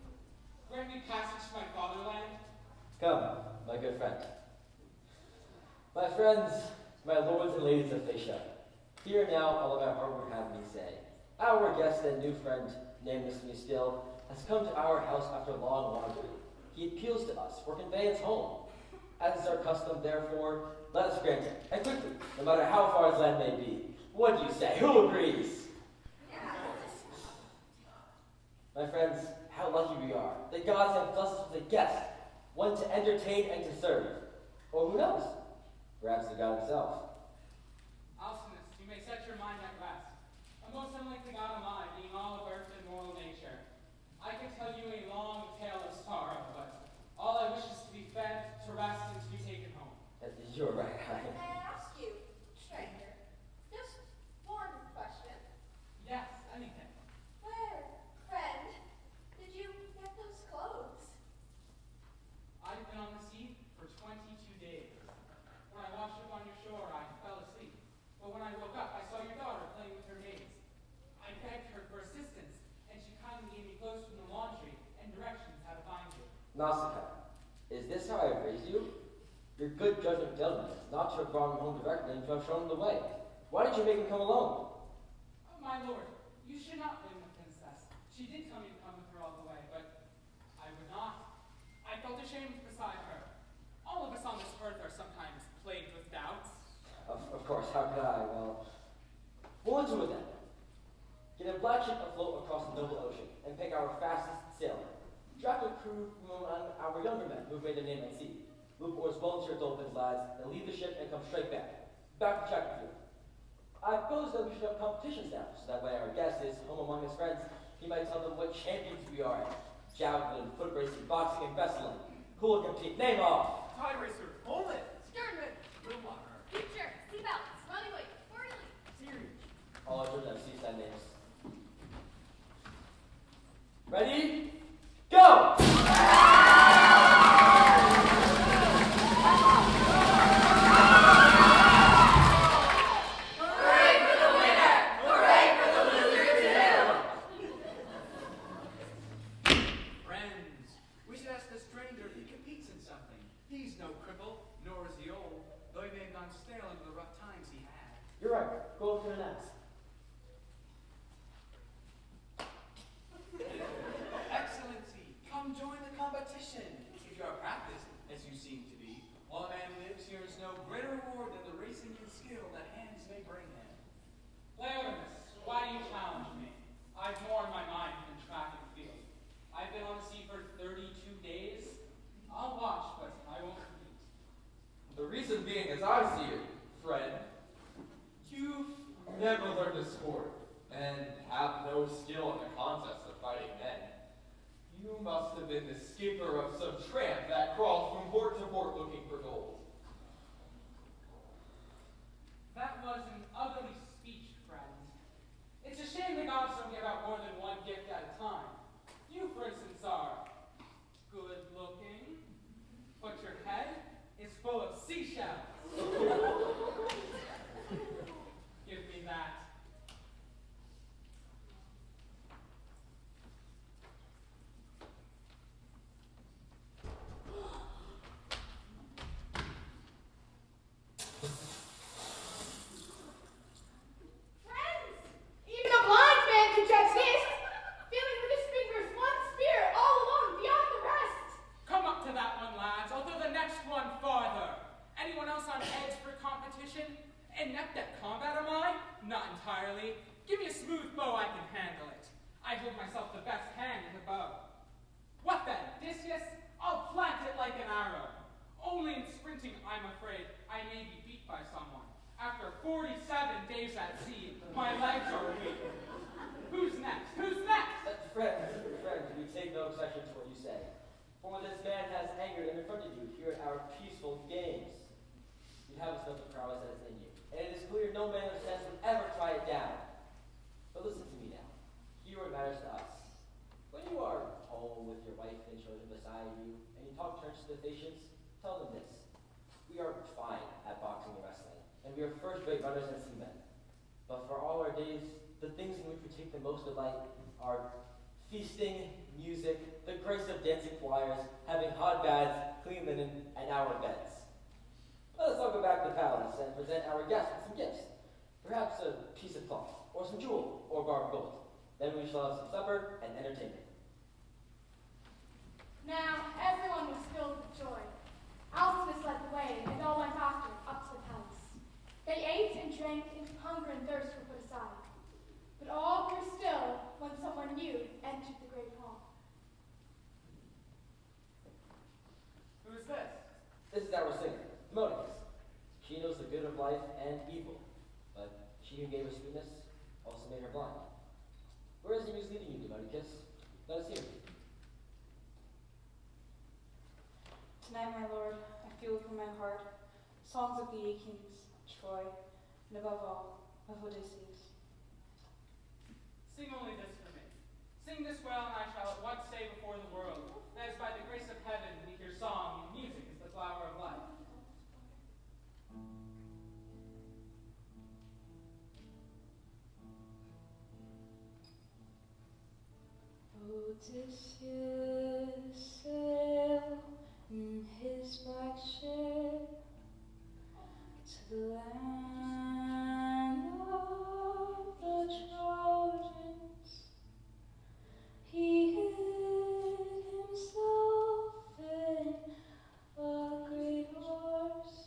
Grant me passage to my fatherland. Come, my good friend. My friends, my lords and ladies of Phaeacia, hear now all that my heart would have me say. Our guest and new friend, nameless to me still, has come to our house after long wandering. He appeals to us for conveyance home. As is our custom, therefore, let us grant it, and quickly, no matter how far his land may be. What do you say? Who agrees? My friends, how lucky we are. The gods have blessed us with a guest, one to entertain and to serve. Or who knows? Perhaps the god himself. Alcinous, you may set your mind at rest. A most unlikely god am I, being all of earth and moral nature. I can tell you a long tale of sorrow, but all I wish is to be fed, to rest, and to be taken home. You're right. May I ask you, stranger, just one question? Yes, anything. Where, friend, did you get those clothes? I've been on the sea for 22 days. When I washed up on your shore, I fell asleep. But when I woke up, I saw your daughter playing with her maids. I begged her for assistance, and she kindly gave me clothes from the laundry and directions how to find you. Nausicaa, is this how I have raised you? Your good judgment tells me not to have brought him home directly and to have shown him the way. Why did you make him come alone? Oh, my lord, you should not blame the princess. She did tell me to come with her all the way, but I would not. I felt ashamed beside her. All of us on this earth are sometimes plagued with doubts. Of course, how could I? Well, we'll do it then. Get a black ship afloat across the noble ocean and pick our fastest sailor. Draft a crew from among our younger men who've made their name at sea. Loop oars well into your dolphins, lads, and leave the ship and come straight back. Back to Chesterfield. I suppose that we should have competitions now, so that when our guest is home among his friends, he might tell them what champions we are at. Javelin, foot racing, boxing, and wrestling. Who will compete? Name off. Tide racer, bowling, Sternman, blue water, future, seatbelts, running weight, Borderly. series. All children have seaside names. Ready? Go! Friends, we should ask the stranger if he competes in something. He's no cripple, nor is he old, though he may have gone stale under the rough times he had. You're right. Go up to an ass. Excellency, come join the competition. If you are practiced, as you seem to be, while a man lives, here is no greater reward than the racing and skill that hands may bring him. Laodimus, why do you challenge me? I've more on my mind than track and field. I've been on the sea for 32 days. I'll watch, but I won't compete. The reason being, as I see it, friend, you've never learned to sport and have no skill in the contest of fighting men. You must have been the skipper of some tramp that crawled from port to port looking for gold. That was an ugly speech, friend. It's a shame the gods don't give out more than one gift at a time. You, for instance, are good looking, but your head is full of seashells. I'm afraid I may be beat by someone. After 47 days at sea, my legs are weak. Who's next? Who's next? Friend, we take no exception to what you say. For this man has angered and affronted you here at our peaceful games. You have a sense of prowess that is in you, and it is clear no man of sense would ever try it down. But listen to me now. Here what matters to us. When you are home with your wife and children beside you, and you talk terms to the patients, tell them this. We are fine at boxing and wrestling, and we are first-rate runners and seamen. But for all our days, the things in which we take the most delight are feasting, music, the grace of dancing choirs, having hot baths, clean linen, and our beds. Let us all go back to the palace and present our guests with some gifts. Perhaps a piece of cloth, or some jewel, or a bar of gold. Then we shall have some supper and entertainment. Now everyone was filled with joy. Alcimus led the way, and all went after, up to the palace. They ate and drank until hunger and thirst were put aside. But all grew still when someone new entered the great hall. Who is this? This is our singer, Timonius. She knows the good of life and evil, but she who gave her sweetness also made her blind. Where is the muse leading you, Timonius? Let us hear. Tonight, my lord, I feel from my heart songs of the Achaeans, Troy, and above all, of Odysseus. Sing only this for me. Sing this well, and I shall at once say before the world, that is by the grace of heaven we hear song, and music is the flower of life. Odysseus sailed in his black ship to the land of the Trojans. He hid himself in a great horse,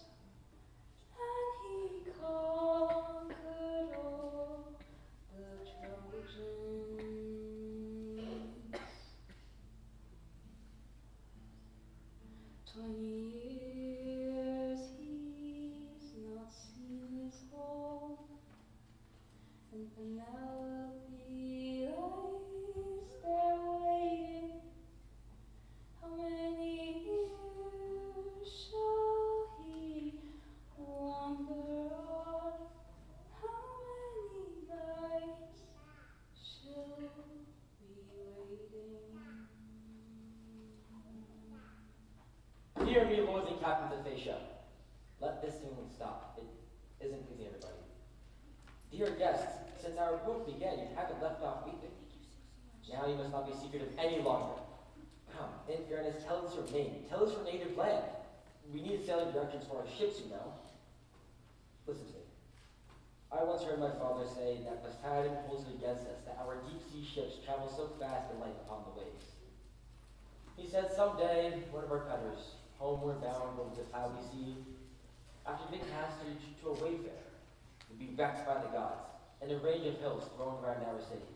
and he conquered all the Trojans. 20 years he's not seen his home, and Penelope lies there waiting. How many years shall he wander on? How many nights shall we waiting? Hear me, lords and captains of Phaeacia. Let this singing stop. It isn't pleasing everybody. Dear guests, since our book began, you haven't left off weeping. Now you must not be secretive any longer. Come, in fairness, tell us your name. Tell us your native land. We need sailing directions for our ships, you know. Listen to me. I once heard my father say that Poseidon holds it against us that our deep-sea ships travel so fast and light upon the waves. He said someday, one of our cutters, homeward bound over the cloudy sea, after being passage to a wayfarer, would be wrecked by the gods, and a range of hills thrown around our city.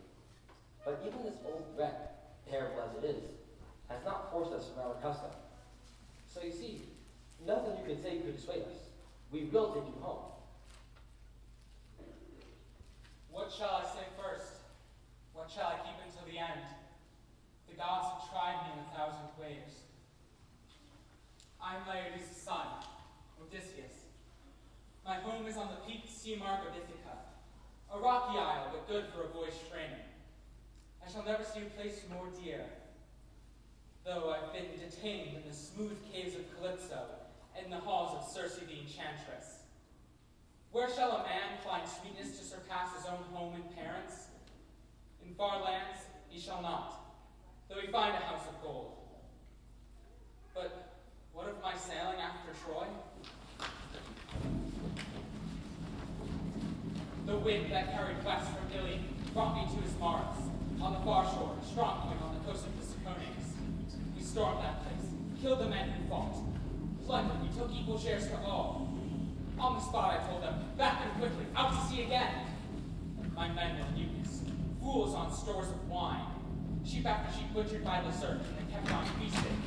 But even this old wreck, terrible as it is, has not forced us from our custom. So you see, nothing you can say could dissuade us. We will take you home. What shall I say first? What shall I keep until the end? The gods have tried me in 1,000 ways. I'm Laertes' son, Odysseus. My home is on the peaked sea mark of Ithaca, a rocky isle but good for a boy's training. I shall never see a place more dear, though I've been detained in the smooth caves of Calypso and in the halls of Circe the Enchantress. Where shall a man find sweetness to surpass his own home and parents? In far lands he shall not, though he find a house of gold. But what of my sailing after Troy? The wind that carried west from Ilion brought me to his Mars, on the far shore, a strong point on the coast of the Cicones. We stormed that place, killed the men who fought. Plundered, we took equal shares to all. On the spot I told them, back and quickly, out to sea again. My men were mutinous, fools on stores of wine. Sheep after sheep butchered by the surf, and they kept on feasting.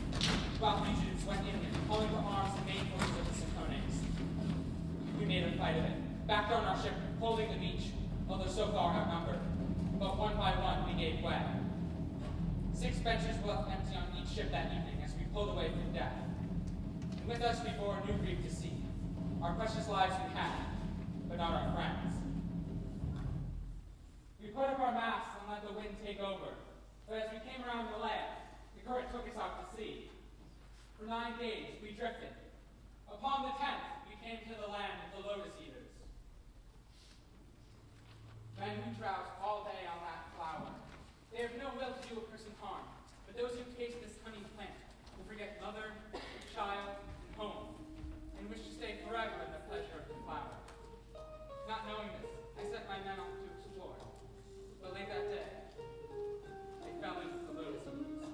While fugitives went inland, calling to arms the main forces of the Cicones. embarked on our ship, holding the beach, although so far outnumbered. But one by one we gave way. 6 benches were left empty on each ship that evening as we pulled away from death. And with us we bore a new grief to see. Our precious lives we had, but not our friends. We put up our masts and let the wind take over. But as we came around the land, the current took us out to sea. For 9 days we drifted. Upon the 10th, we came to the land of the lotus eaters. Men who drowse all day on that flower. They have no will to do a person harm, but those who taste this honey plant will forget mother, child, and home, and wish to stay forever in the pleasure of the flower. Not knowing this, I set my men off to explore. But late that day, they fell into the lotus eaters.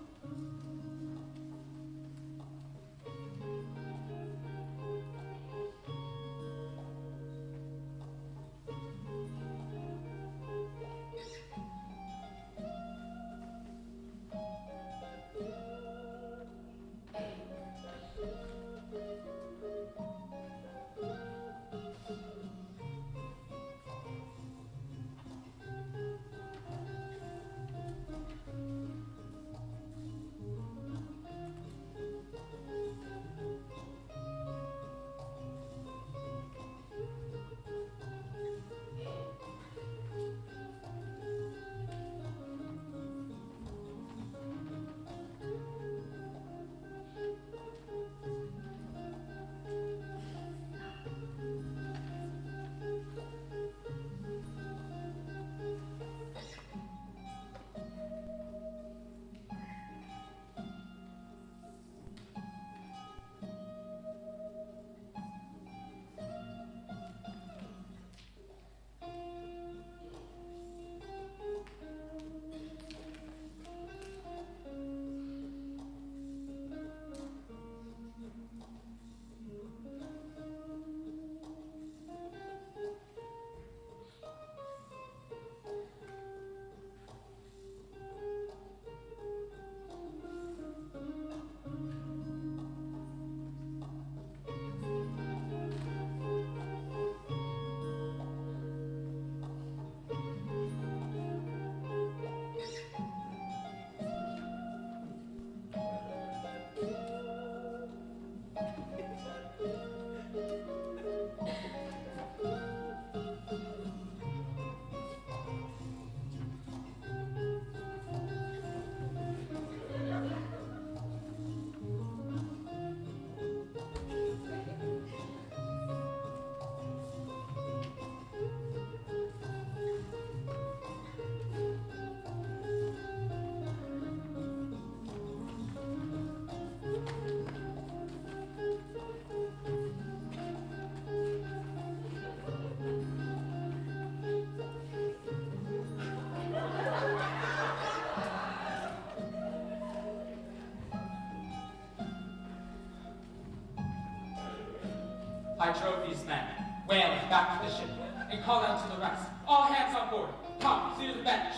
I drove these men, wailing, back to the ship, and called out to the rest, all hands on board, come, clear the bench.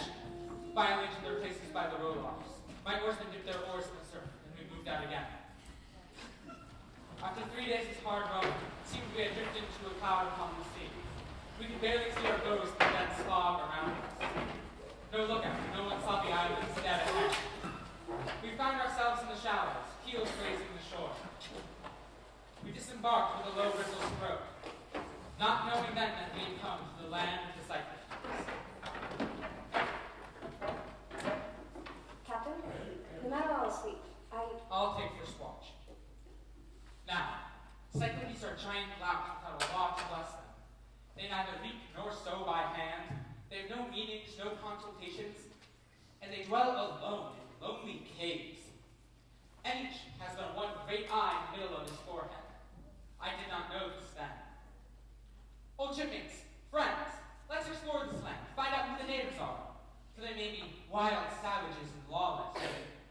Finally to their places by the row-locks. My oarsmen dipped their oars in the surf, and we moved out again. After 3 days of hard rowing, it seemed we had drifted into a cloud upon the sea. We could barely see our bows in the dense fog around us. No lookout, no one saw the islands dead ahead. We found ourselves in the shallows, keels grazing the shore. We disembarked with a low bristle's throat, not knowing then that we had come to the land of the cyclones. Captain, the men are all asleep. I'll take first watch. Now, cyclones are giant clouds without a law to bless them. They neither reap nor sow by hand. They have no meetings, no consultations, and they dwell alone in lonely caves. And each has but one great eye in the middle of his forehead. I did not know this then. Old shipmates, friends, let's explore this land, find out who the neighbors are. For they may be wild savages and lawless,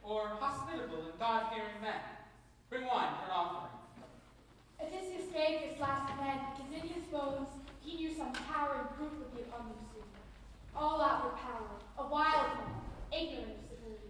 or hospitable and God-fearing men. Bring wine for an offering. Odysseus gave this last command because in his bones he knew some towering proof would be upon them soon. All outward power, a wild man, ignorant of civility.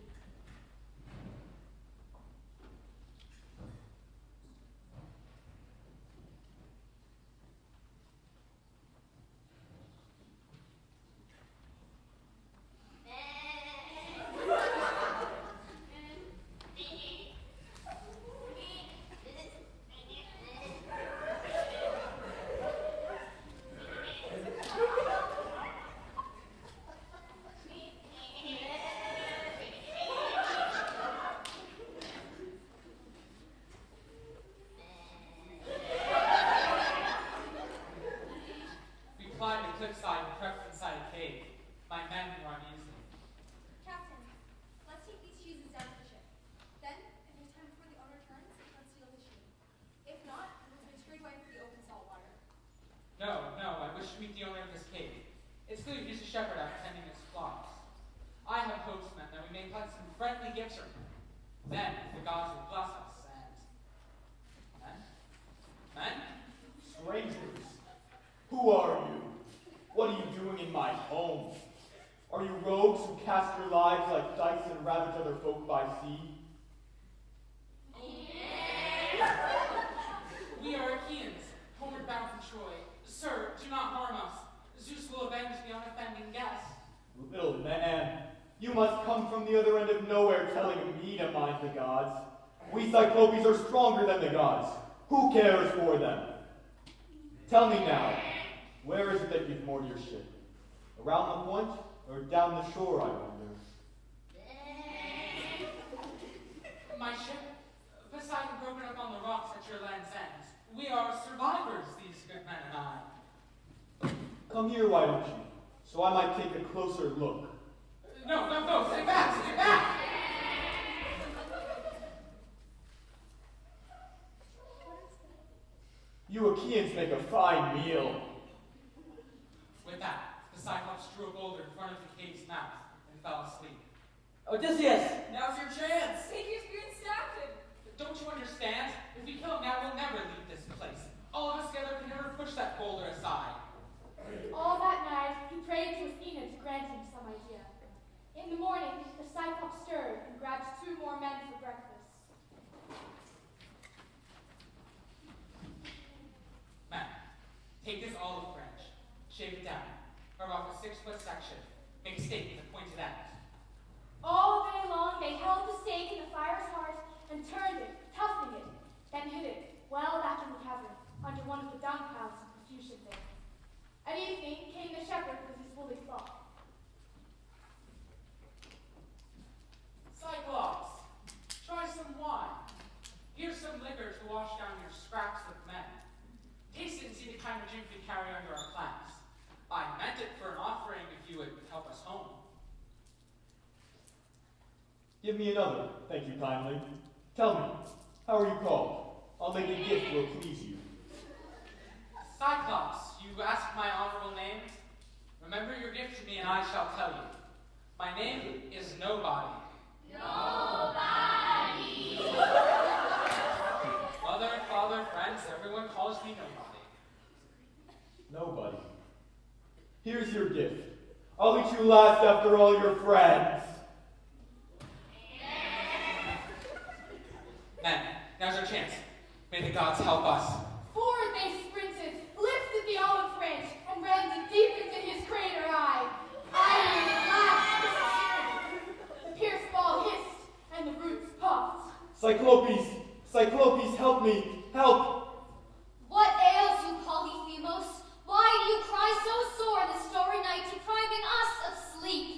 meet the owner of this cave. It's clear he's a shepherd out tending his flocks. I have hopes, men, that we may plant some friendly gifts for him. Then the gods will bless us, and... Men? Strangers, who are you? What are you doing in my home? Are you rogues who cast your lives like dice and ravage other folk by sea? We are Achaeans, homeward bound from Troy. Sir, do not harm us. Zeus will avenge the unoffending guest. Little man, you must come from the other end of nowhere telling me to mind the gods. We Cyclopes are stronger than the gods. Who cares for them? Tell me now, where is it that you've moored your ship? Around the point or down the shore, I wonder? My ship, beside and broken up on the rocks at your land's end. We are survivors, these good men and I. Come here, why don't you, so I might take a closer look. No, stay back! You Achaeans make a fine meal. With that, the Cyclops drew a boulder in front of the cave's mouth and fell asleep. Odysseus! Now's your chance. Take your spear and stab him. Don't you understand? If we kill him now, we'll never leave this place. All of us together can never push that boulder aside. All that night, he prayed to Athena to grant him some idea. In the morning, the Cyclops stirred and grabbed 2 more men for breakfast. Men, take this olive branch, shave it down, carve off a 6-foot section, make a stake with a pointed end. All day long, they held the stake in the fire's heart and turned it, toughening it, then hid it well back in the cavern, under one of the dung piles in profusion there. At evening came the shepherd with his woolly flock. Cyclops, try some wine. Here's some liquor to wash down your scraps of men. Taste it and see the kind of drink we carry under our flags. I meant it for an offering if you would help us home. Give me another, thank you kindly. Tell me, how are you called? I'll make a gift will please you. Cyclops, you ask my honorable name? Remember your gift to me and I shall tell you. My name is Nobody. Nobody. Mother, father, friends, everyone calls me Nobody. Nobody. Here's your gift. I'll eat you last after all your friends. Men, now's our chance. May the gods help us. Forward they sprinted, lifted the olive branch, and rammed it deep into his crater eye. Iron at last was seared. The pierced ball hissed, and the roots puffed. Cyclopes, help me, help! What ails you, Polyphemus? Why do you cry so sore this starry night, depriving us of sleep?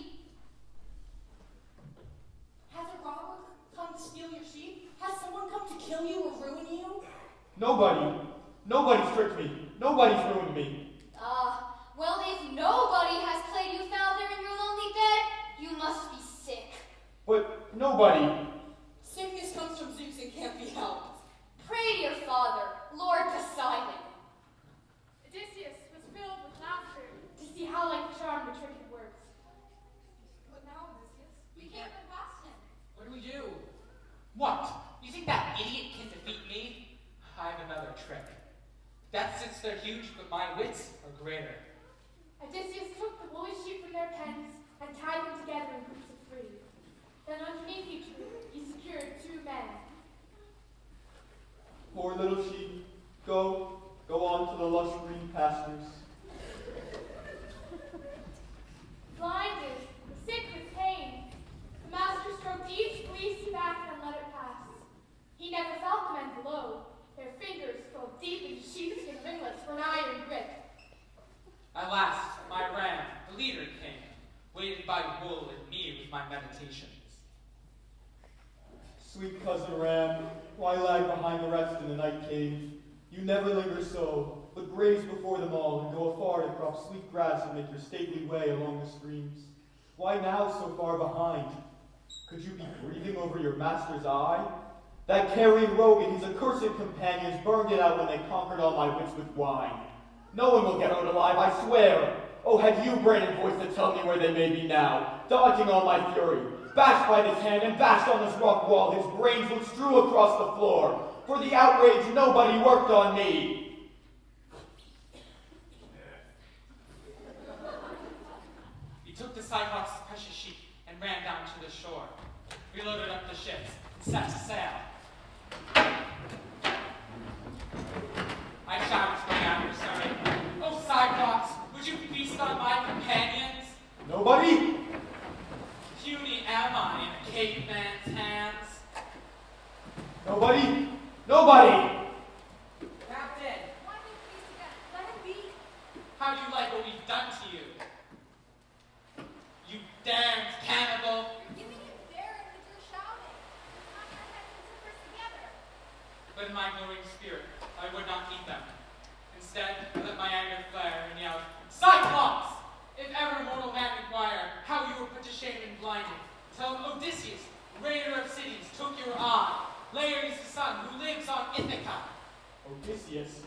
Has a robber come to steal your sheep? Has someone come to kill you or ruin you? Nobody's tricked me. Nobody's ruined me. Well, if nobody has played you foul there in your lonely bed, you must be sick. But nobody. Sickness comes from Zeus and can't be helped. Pray to your father, Lord Poseidon. Odysseus was filled with laughter to see how like charm the trick it works. What now, Odysseus? We can't go past him. What do we do? What? You think that idiot can defeat me? I have another trick. Death sits there huge, but my wits are greater. Odysseus took the woolly sheep from their pens and tied them together in groups of 3. Then underneath each group, he secured 2 men. Poor little sheep, go on to the lush green pastures. Blinded, sick with pain, the master stroked each fleecy back and let it pass. He never felt the men below. Their fingers fell deep into sheepskin ringlets for an iron grip. At last, my ram, the leader, came, weighted by wool and me with my meditations. Sweet cousin Ram, why lag behind the rest in the night cave? You never linger so, but graze before them all, and go afar to crop sweet grass and make your stately way along the streams. Why now so far behind? Could you be breathing over your master's eye? That carrion rogue and his accursed companions burned it out when they conquered all my wits with wine. No one will get out alive, I swear. Oh, had you brain and voice to tell me where they may be now, dodging all my fury, bashed by this hand and bashed on this rock wall, his brains would strew across the floor. For the outrage, nobody worked on me. We took the Cyclops' precious sheep and ran down to the shore. We loaded up the ships and set to sail. I shouted to my adversary, "Oh, Cyclops, would you feast on my companions?" Nobody? Puny am I in a caveman's hands. Nobody? Nobody! Captain, Why do you please again? Let him be. how do you like what we've done to you? You damned cannibal. You're giving him daring with your shouting. Not your heads and zippers together. But in my glowing spirit, I would not heed them. Instead, I let my anger flare and yelled, "Cyclops! If ever mortal man inquire how you were put to shame and blinded, tell him Odysseus, raider of cities, took your eye. Laertes the sun, who lives on Ithaca." Odysseus.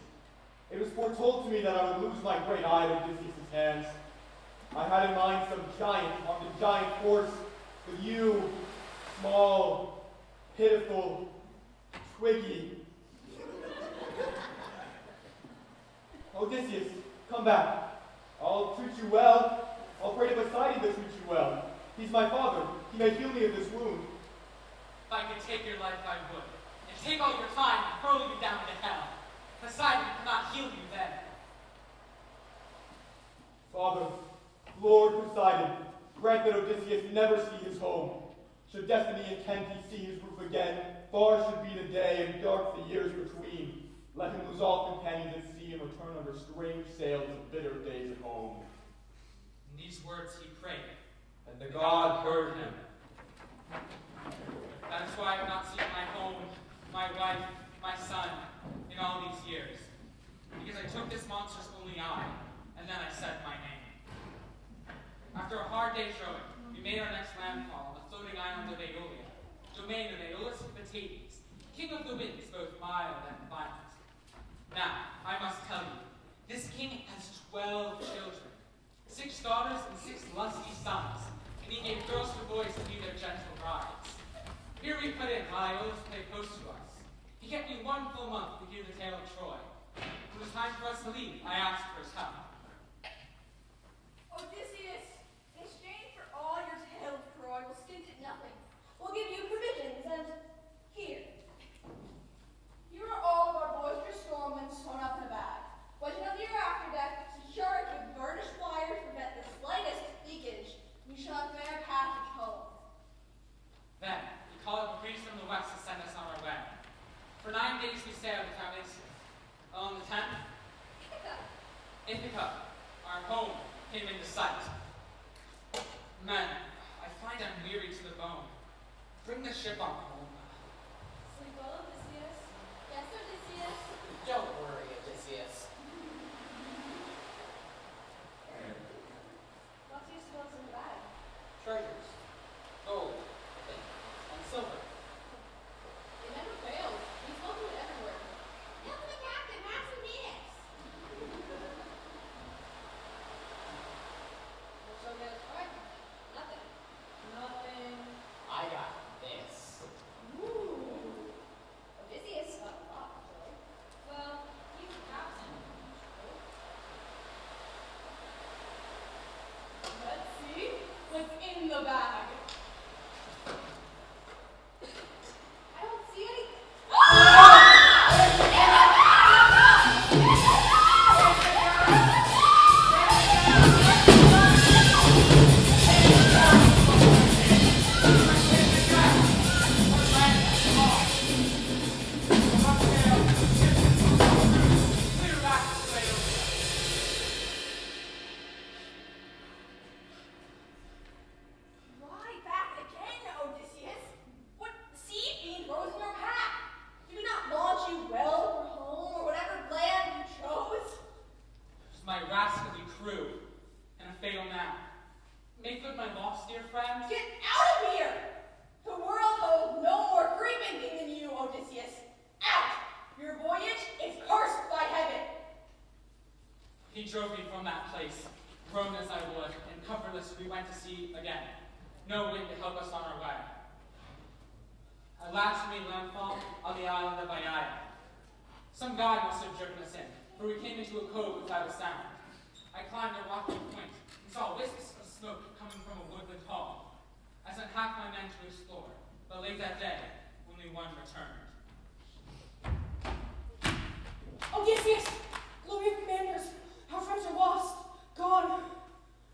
It was foretold to me that I would lose my great eye at Odysseus' hands. I had in mind some giant on the giant horse, but you, small, pitiful, twiggy. Odysseus, come back. I'll treat you well. I'll pray to Poseidon to treat you well. He's my father. He may heal me of this wound. If I could take your life, I would, and take all your time and hurl you down to hell. Poseidon could not heal you then. Father, Lord Poseidon, grant that Odysseus never see his home. Should destiny intend he see his roof again, far should be the day and dark the years between. Let him lose all companions at sea and return under strange sails of bitter days at home. In these words he prayed, And the god heard him. That is why I have not seen my home, my wife, my son, in all these years. Because I took this monster's only eye, and then I said my name. After a hard day's rowing, we made our next landfall on the floating island of Aeolia, domain of Aeolus Hippomenes, king of the winds, both mild and violent. Now, I must tell you, this king has 12 children, 6 daughters and 6 lusty sons, and he gave girls to boys to be their gentle brides. Here we put in while Aeolus played host to us. He kept me 1 full month to hear the tale of Troy. When it was time for us to leave, I asked for his help. Odysseus, in exchange for all your tale of Troy, will stint at nothing. We'll give you provisions and here. Here are all of our boisterous stormmen sewn up in a bag. Wedging under your afterdeck, secure it with burnished wires to prevent the slightest leakage. We shall have fair passage home. Then, we called a breeze from the west to send us on our way. For 9 days we sailed without incident. On the 10th, Ithaca, our home, came into sight. Men, I find I'm weary to the bone. Bring the ship on home. Sleep well, Odysseus. Yes, Odysseus. Don't worry, Odysseus. What do you suppose in the bag? Treasures. Gold, and silver. It never fails. We spoke to it everywhere. Yell to the captain, have some Venus. What shall get us right? Nothing. Nothing. I got this. drove me from that place, grown as I would, and comfortless we went to sea again. No wind to help us on our way. At last we made landfall on the island of Ayaya. Some god must have driven us in, for we came into a cove without a sound. I climbed a rocky point and saw wisps of smoke coming from a woodland hall. I sent half my men to explore, but late that day, only one returned. Odysseus! Glory of commanders! Our friends are lost! Gone!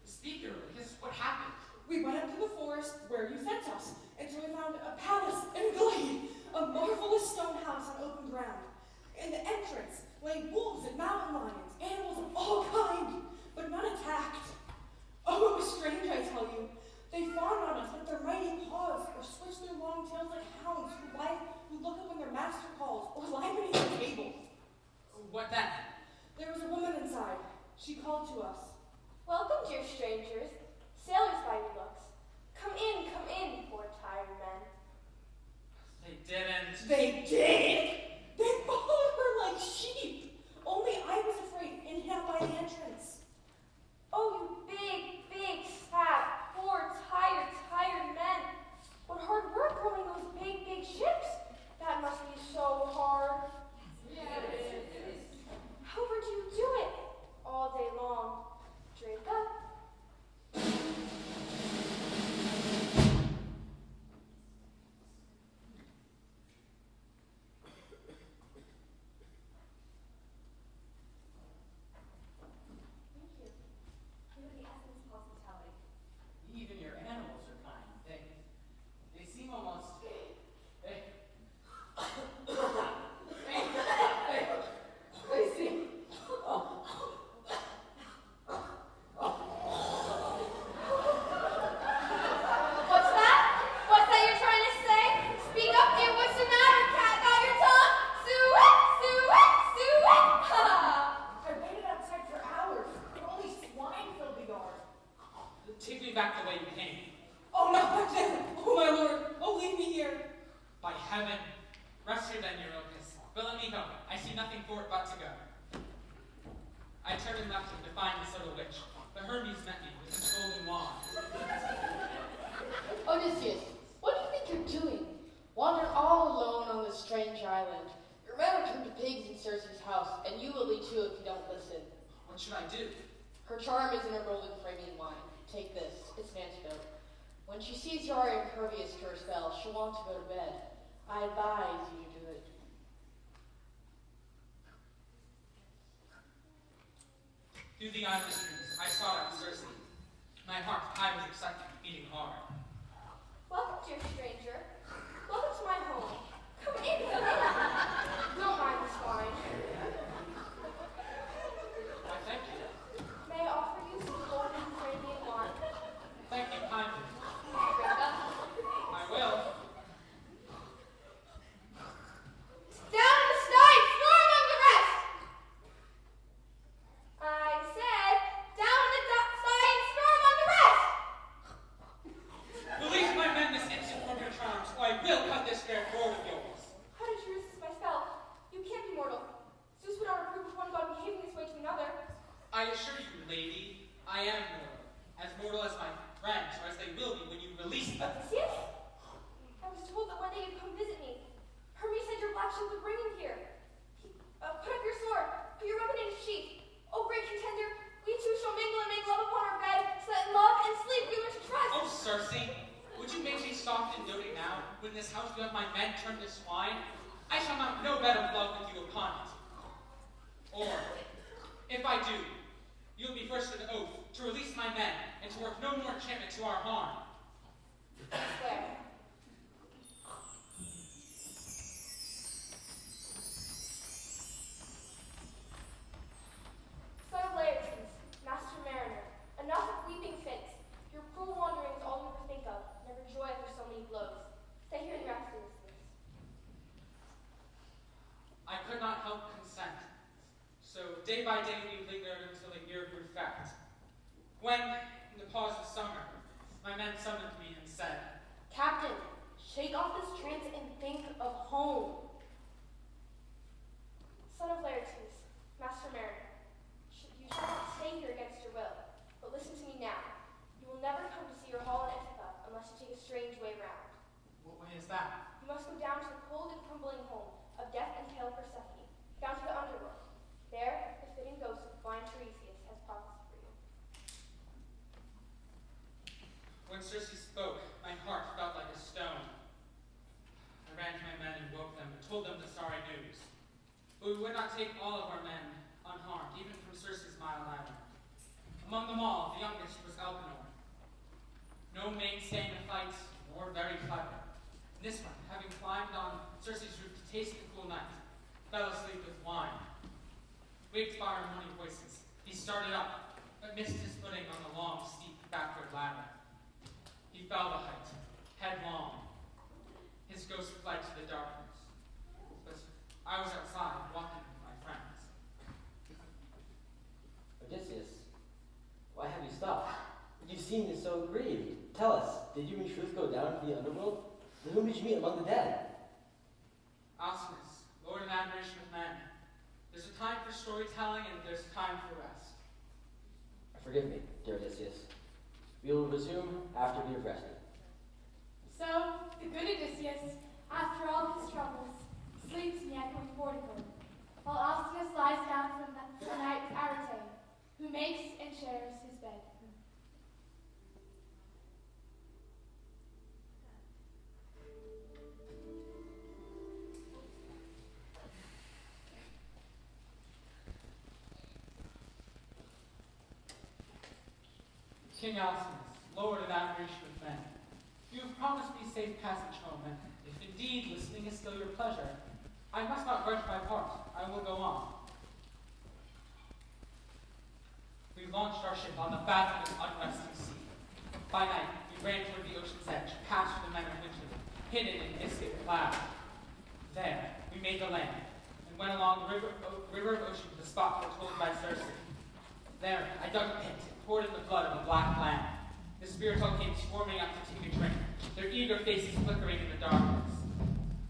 Speak, Eurylochus, what happened? We went up to the forest where you sent us, and so we found a palace and glade, a marvelous stone house on open ground. In the entrance lay wolves and mountain lions, animals of all kinds, but none attacked. Oh, it was strange, I tell you. They fawned on us with their mighty paws, or switched their long tails like hounds who look up when their master calls, or lie beneath the table. What then? There was a woman inside. She called to us. Welcome, dear strangers, sailors by your looks. Come in, poor tired men. They didn't. They did? They followed her like sheep. Only I was afraid and hid out by the entrance. Oh, you big, sad, poor, tired men. What hard work rowing those big ships. That must be so hard. Yeah, it is. How would you do it? All day long. Drink up. Thank you. You are the essence of hospitality. Even your animals are kind. They seem almost. They seem. What's that? What's that you're trying to say? Speak up, dear. What's the matter? Cat got your tongue? Suet! I waited outside for hours, but only swine filled the yard. Take me back the way you came. Oh, not back there! Oh, my lord! Oh, leave me here! By heaven, rest here then, Eurylochus. But let me go. I see nothing for it but to go. I turned and left him to find this little witch, but Hermes met me with his golden wand. Odysseus, what do you think you're doing? Wandering all alone on this strange island. Your men will turn to pigs in Circe's house, and you will be too if you don't listen. What should I do? Her charm is in her golden framing wine. Take this, it's an antidote. When she sees you are impervious to her spell, she'll want to go to bed. I advise you to do it. Through the island streams, I sought out Circe. My heart, I was excited, beating hard. Welcome, dear stranger. Welcome to my home. Come in. Don't mind the swine. I thank you. May I offer you some golden Arabian wine? Thank you kindly. Drink up. I will. Down in the sky, snore among the rest! I said, down in the sky and snore among the rest! Release my men this instant from your charms, or I will cut this fair throat of yours. How did you resist my spell? You can't be mortal. Zeus would not approve of one god behaving this way to another. I assure you, lady, I am mortal as my friends, or as they will be when you release them. Odysseus? I was told that one day you'd come visit me. Hermes said your black ship would bring you here. Put up your sword. Put your weapon in its sheath. Oh, great contender, we two shall mingle and make love upon our bed, so that in love and sleep we learn to trust. Oh, Circe, would you make me soft and doting now, when in this house you have my men turned to swine? I shall mount no bed of love with you upon it. Or, if I do, you'll be first an oath to release my men, and to work no more enchantment to our harm. Swear. Son of Laertes, master mariner, enough of weeping fits. Your cruel wandering is all you ever think of, never joy after so many blows. Stay here and rest, Odysseus. I could not help consent. So day by day we lingered until the year grew fat. When, in the pause of summer, my men summoned me and said, Captain, shake off this trance and think of home. Son of Laertes, master mariner, you shall not But we would not take all of our men unharmed, even from Circe's mild island. Among them all, the youngest was Elpenor. No mainstay in the fight, or very clever. And this one, having climbed on Circe's roof to taste the cool night, fell asleep with wine. Waked by our morning voices, he started up, but missed his footing on the long, steep backward ladder. He fell the height, headlong. His ghost fled to the darkness. But I was outside, walking with my friends. Odysseus, why have you stopped? You seem so grieved. Tell us, did you in truth go down to the underworld? And whom did you meet among the dead? Alcinous, Lord in admiration of men. There's a time for storytelling and there's a time for rest. Forgive me, dear Odysseus. We will resume after we have rested. So, the good Odysseus, after all his troubles, sleeps in the echoing portico, while Alcinous lies down for the night with Arete, who makes and shares his bed. King Alcinous, Lord in admiration of men, you have promised me safe passage home, and if indeed listening is still your pleasure, I must not grudge my part. I will go on. We launched our ship on the fathomless, unresting sea. By night, we ran toward the ocean's edge, past the men of winter, hidden in mystic cloud. There, we made the land, and went along the river of ocean to the spot foretold by Circe. There, I dug a pit and poured in the blood of a black lamb. The spirits all came swarming up to take a drink, their eager faces flickering in the darkness.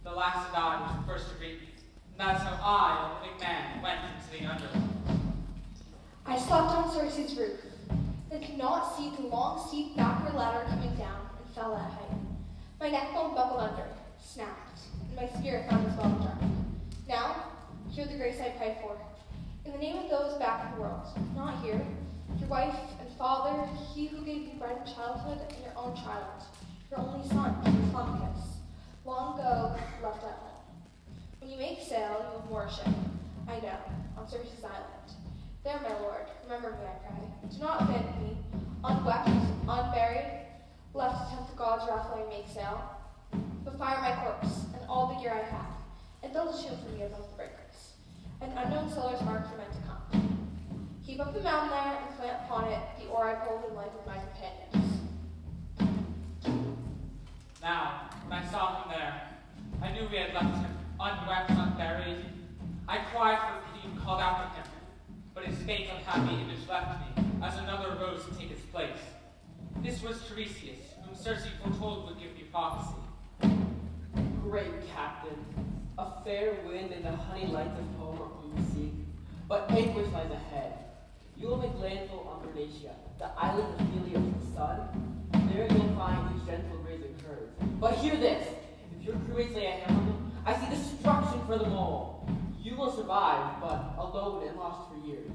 The last to die was the first to greet me, and that's how I, a living man, went into the underworld. I slept on Circe's roof, and could not see the long, steep backward ladder coming down, and fell that height. My neck bone buckled under, snapped, and my spirit found its well dark. Now, hear the grace I pray for. In the name of those back in the world, not here, your wife and father, he who gave you bread in childhood, and your own child, your only son, Telemachus, long ago left at home. When you make sail, you will moor a ship, I know, on Circe's island. There, my lord, remember me, I pray. Do not abandon me, unwept, unburied, left to tempt the gods' wrath while I make sail. But fire my corpse, and all the gear I have, and build a tomb for me above the breakers. An unknown sailor's mark for men to come. Heap up the mound there, and plant upon it the ore I pulled in life with my companions. Now, when I saw him there, I knew we had left him unwept, unburied. I cried for pity and called out to him, but his faint, unhappy image left me, as another rose to take its place. This was Tiresias, whom Circe foretold would give me prophecy. Great captain, a fair wind and the honey lights of home are whom you seek, but anguish lies ahead. You will make landfall on Bernicia, the island of Helios the sun. There you'll find these gentle grazing curves. But hear this, if your crewmates lay a hand on them, I see destruction for them all. You will survive, but alone and lost for years.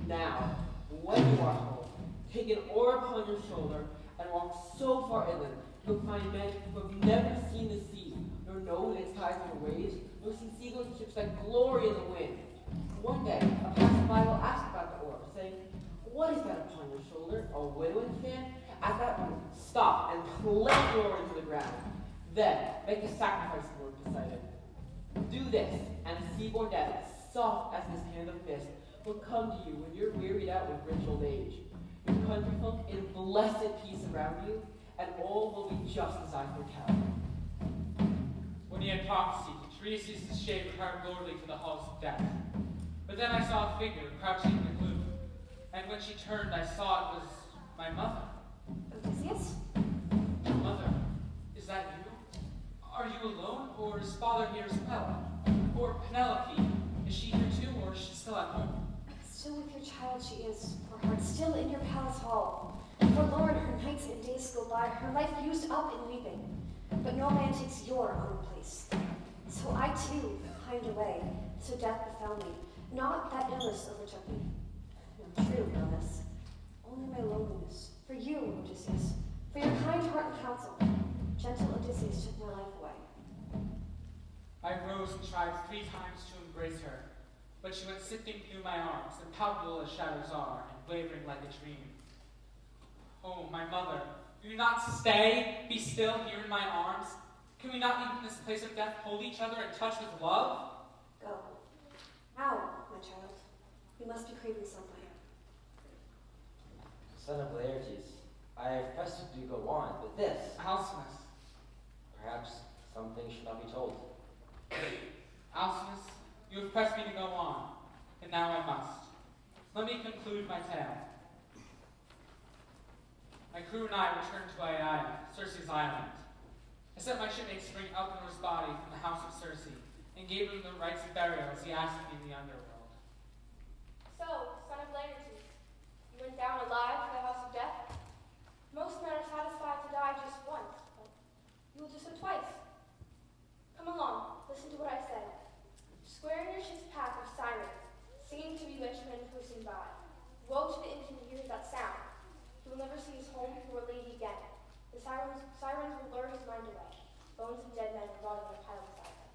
Now, when you are home, take an oar upon your shoulder and walk so far inland, you'll find men who have never seen the sea, nor known its tides or waves, nor seen seagulls and ships that glory in the wind. One day, a passerby will ask about the oar, saying, "What is that upon your shoulder? A winnowing fan?" At that moment, stop and plant your oar into the ground. Then, make a sacrifice to Lord Poseidon. Do this, and a seaborne death, soft as this hand of mist, will come to you when you're wearied out with rich old age. Your countryfolk in blessed peace around you, and all will be just as I foretell. When he had prophesied, Tiresias' shape retired lordly to the halls of death. But then I saw a figure crouching in the gloom, and when she turned, I saw it was my mother. Odysseus? Mother, is that you? Are you alone, or is father here as well? Or Penelope, is she here too, or is she still at home? Still with your child she is, her heart still in your palace hall. Forlorn her nights and days go by, her life used up in weeping. But no man takes your own place. So I too pined away, so death befell me. Not that illness overtook me. No true illness, only my loneliness. For you, Odysseus, for your kind heart and counsel, gentle Odysseus took my life away. I rose and tried 3 times to embrace her, but she went sifting through my arms, impalpable as shadows are, and wavering like a dream. Oh, my mother, will you not stay, be still here in my arms? Can we not, even in this place of death, hold each other in touch with love? Go. Now, my child. You must be craving something. Son of Laertes, I have pressed you to go on, but this... Alcinous. Perhaps some things should not be told. Alcinous, you have pressed me to go on, and now I must. Let me conclude my tale. My crew and I returned to Aiaia, Circe's island. I sent my shipmate to bring Elpenor's body from the house of Circe, and gave him the rites of burial as he asked me in the underworld. So, son of Laertes, you went down alive to the house of death? Most men are satisfied to die just once, but you will do so twice. Come along, listen to what I said. Square in your ship's path are sirens, singing to bewitch men cruising by. Woe to the infant who hears that sound. He will never see his home nor a lady again. The sirens will lure his mind away. Bones of dead men are rotting in a pile beside him.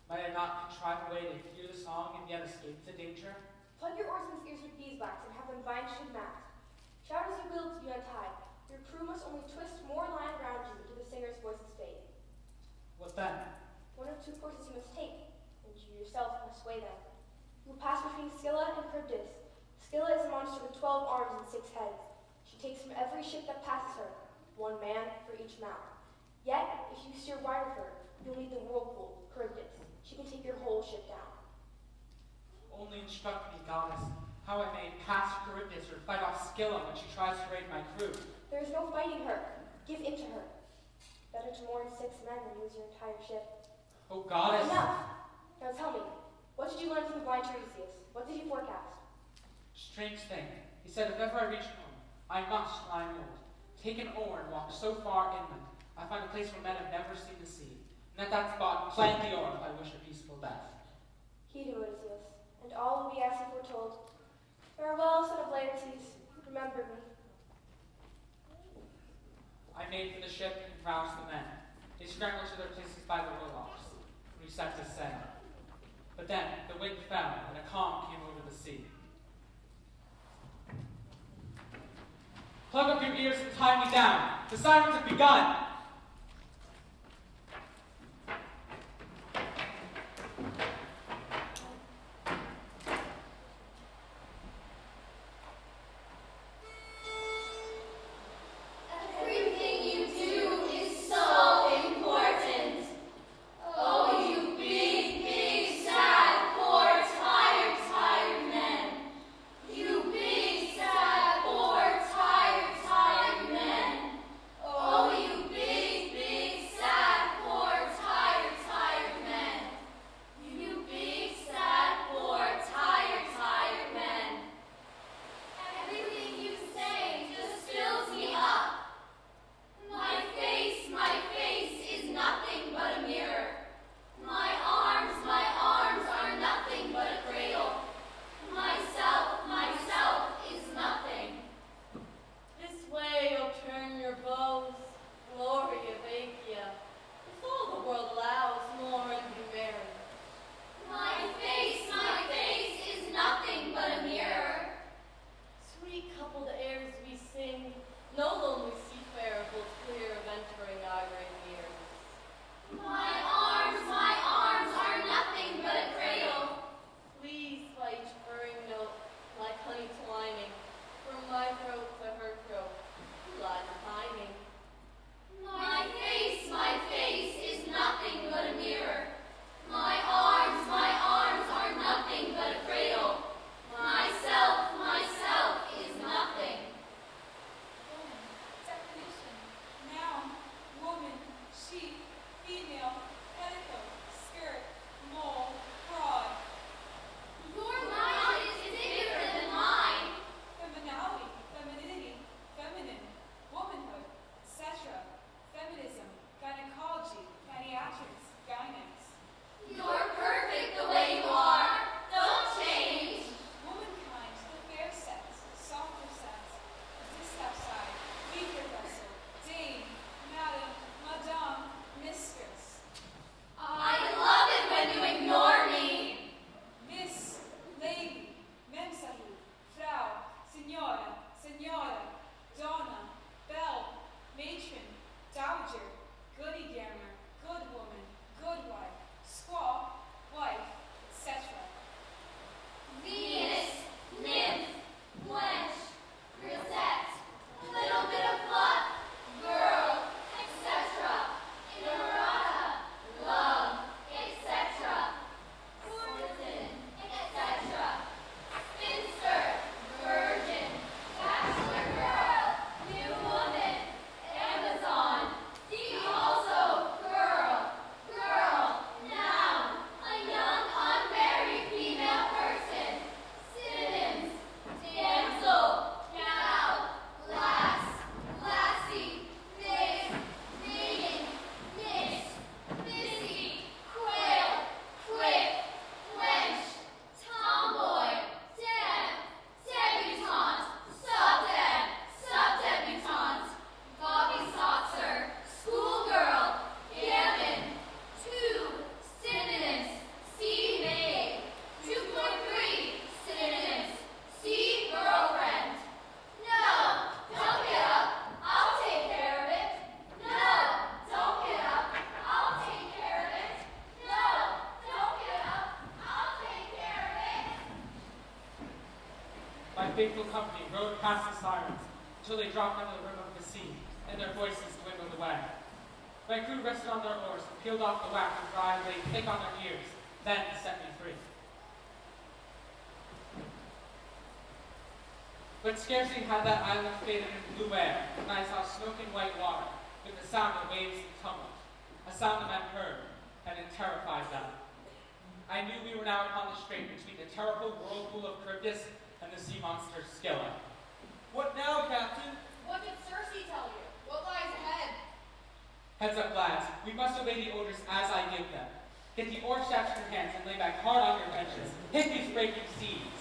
Might I not contrive a way to hear the song and yet escape the danger? Plug your oarsmen's ears with beeswax and have them bind to the mast. Shout as you will to be untied. Your crew must only twist more line around you to the singer's voices fade. What then? One of 2 courses you must take, and you yourself must sway them. You will pass between Scylla and Charybdis. Scylla is a monster with 12 arms and 6 heads. She takes from every ship that passes her 1 man for each mouth. Yet, if you steer wide of her, you'll meet the whirlpool, Charybdis. She can take your whole ship down. Only instruct me, goddess, how I may pass Charybdis or fight off Scylla when she tries to raid my crew. There is no fighting her. Give in to her. Better to mourn 6 men than lose your entire ship. Oh, goddess! Enough! Now tell me, what did you learn from the blind Tiresias? What did he forecast? Strange thing. He said if ever I reach home, I must, when I am old, take an oar and walk so far inland, I find a place where men have never seen the sea, and at that spot plant the oar if I wish a peaceful death. Heed him, Odysseus, and all will be as he foretold. Farewell, son of Laertes. Remember me. I made for the ship and roused the men. They scrambled to their places by the rowlocks, and we set to sail. But then the wind fell, and a calm came over the sea. Plug up your ears and tie me down. The sirens have begun. Everything you do is so important. Oh, you big, big, sad, poor, tired, tired men. You big, sad, poor, tired, tired men. Oh, you big, faithful company rowed past the sirens until they dropped under the rim of the sea, and their voices dwindled away. My crew rested on their oars, peeled off the wax and dry lay thick on their ears, then set me free. But scarcely had that island faded in blue air, when I saw smoking white water, with the sound of waves and tumult, a sound the men heard, and it terrified them. I knew we were now upon the strait between the terrible whirlpool of Charybdis and the sea monster Scylla. What now, Captain? What did Circe tell you? What lies ahead? Heads up, lads. We must obey the orders as I give them. Get the oar shafts in your hands and lay back hard on your benches. Hit these breaking seas.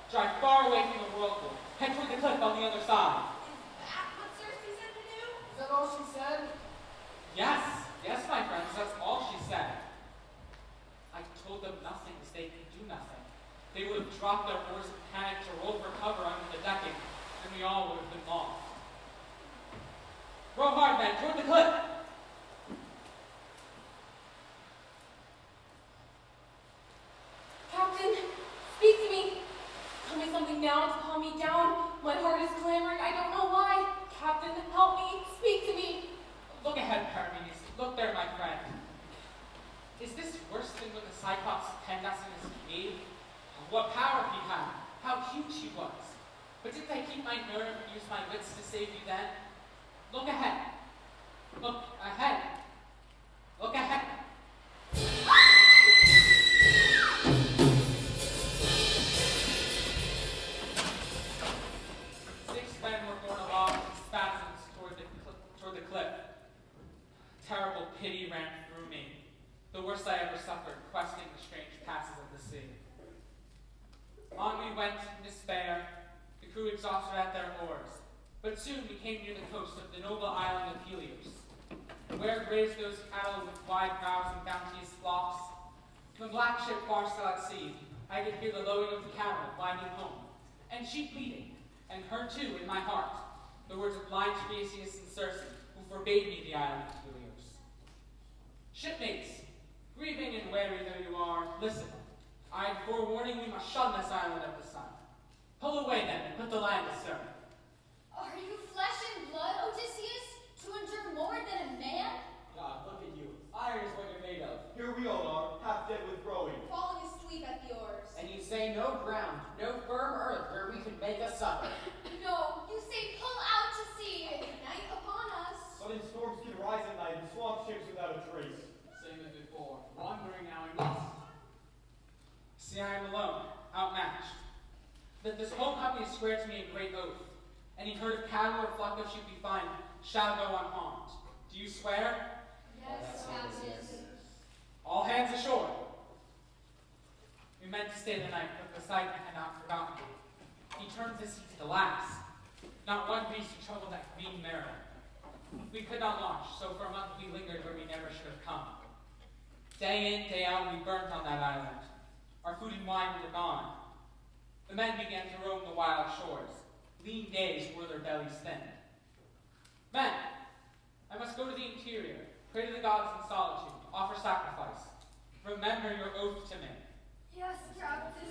Drive far away from the whirlpool. Head toward the cliff on the other side. Is that what Circe said to do? Is that all she said? Yes, yes, my friends, that's all she said. I told them nothing as they could do nothing. They would have dropped their oars in panic to roll for cover under the decking, and we all would have been lost. Row hard, men, toward the cliff! Captain, speak to me. Tell me something now to calm me down. My heart is clamoring. I don't know why. Captain, help me. Speak to me. Look ahead, Paramedes. Look there, my friend. Is this worse than when the Cyclops penned us in his cave? What power he had, how huge he was. But didn't I keep my nerve and use my wits to save you then? Look ahead. Look ahead. Look ahead. Six men were borne aloft in spasms toward the cliff. Terrible pity ran through me, the worst I ever suffered, questing the strange passes of the sea. On we went in despair, the crew exhausted at their oars, but soon we came near the coast of the noble island of Helios, where grazed those cattle with wide brows and bounteous flocks. From the black ship far still at sea, I could hear the lowing of the cattle winding home, and sheep bleating, and heard too in my heart the words of blind Theseus and Circe, who forbade me the island of Helios. Shipmates, grieving and weary though you are, listen. I had forewarning we must shun this island of the sun. Pull away then, and put the land astern. Are you flesh and blood, Odysseus, to endure more than a man? God, look at you. Iron is what you're made of. Here we all are, half dead with rowing. Falling asleep at the oars. And you say no ground, no firm earth where we can make a supper. No, you say pull out to sea and night upon us. But in storms can rise at night and swamp ships without a trace. Same as before. Wandering now we must. See, I am alone, outmatched. That this whole company swear to me a great oath. Any herd of cattle or flock of sheep we find shall go unharmed. Do you swear? Yes, Captain. All hands ashore. We meant to stay the night, but Poseidon had not forgotten me. He turned the sea to the last. Not one beast to trouble that green marrow. We could not launch, so for a month we lingered where we never should have come. Day in, day out, we burnt on that island. Our food and wine were gone. The men began to roam the wild shores. Lean days wore their bellies thin. Men, I must go to the interior, pray to the gods in solitude, offer sacrifice. Remember your oath to me. Yes, Captain.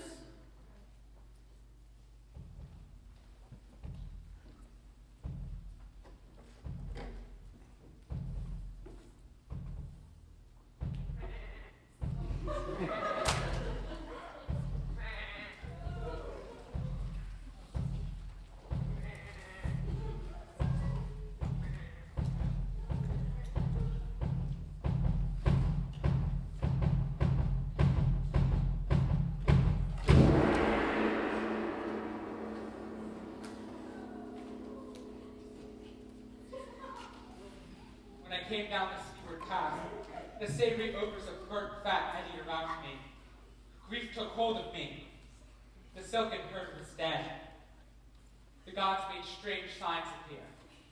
When I came down the seaward path, the savory odors of burnt fat eddied around me. Grief took hold of me. The silken herd was dead. The gods made strange signs appear.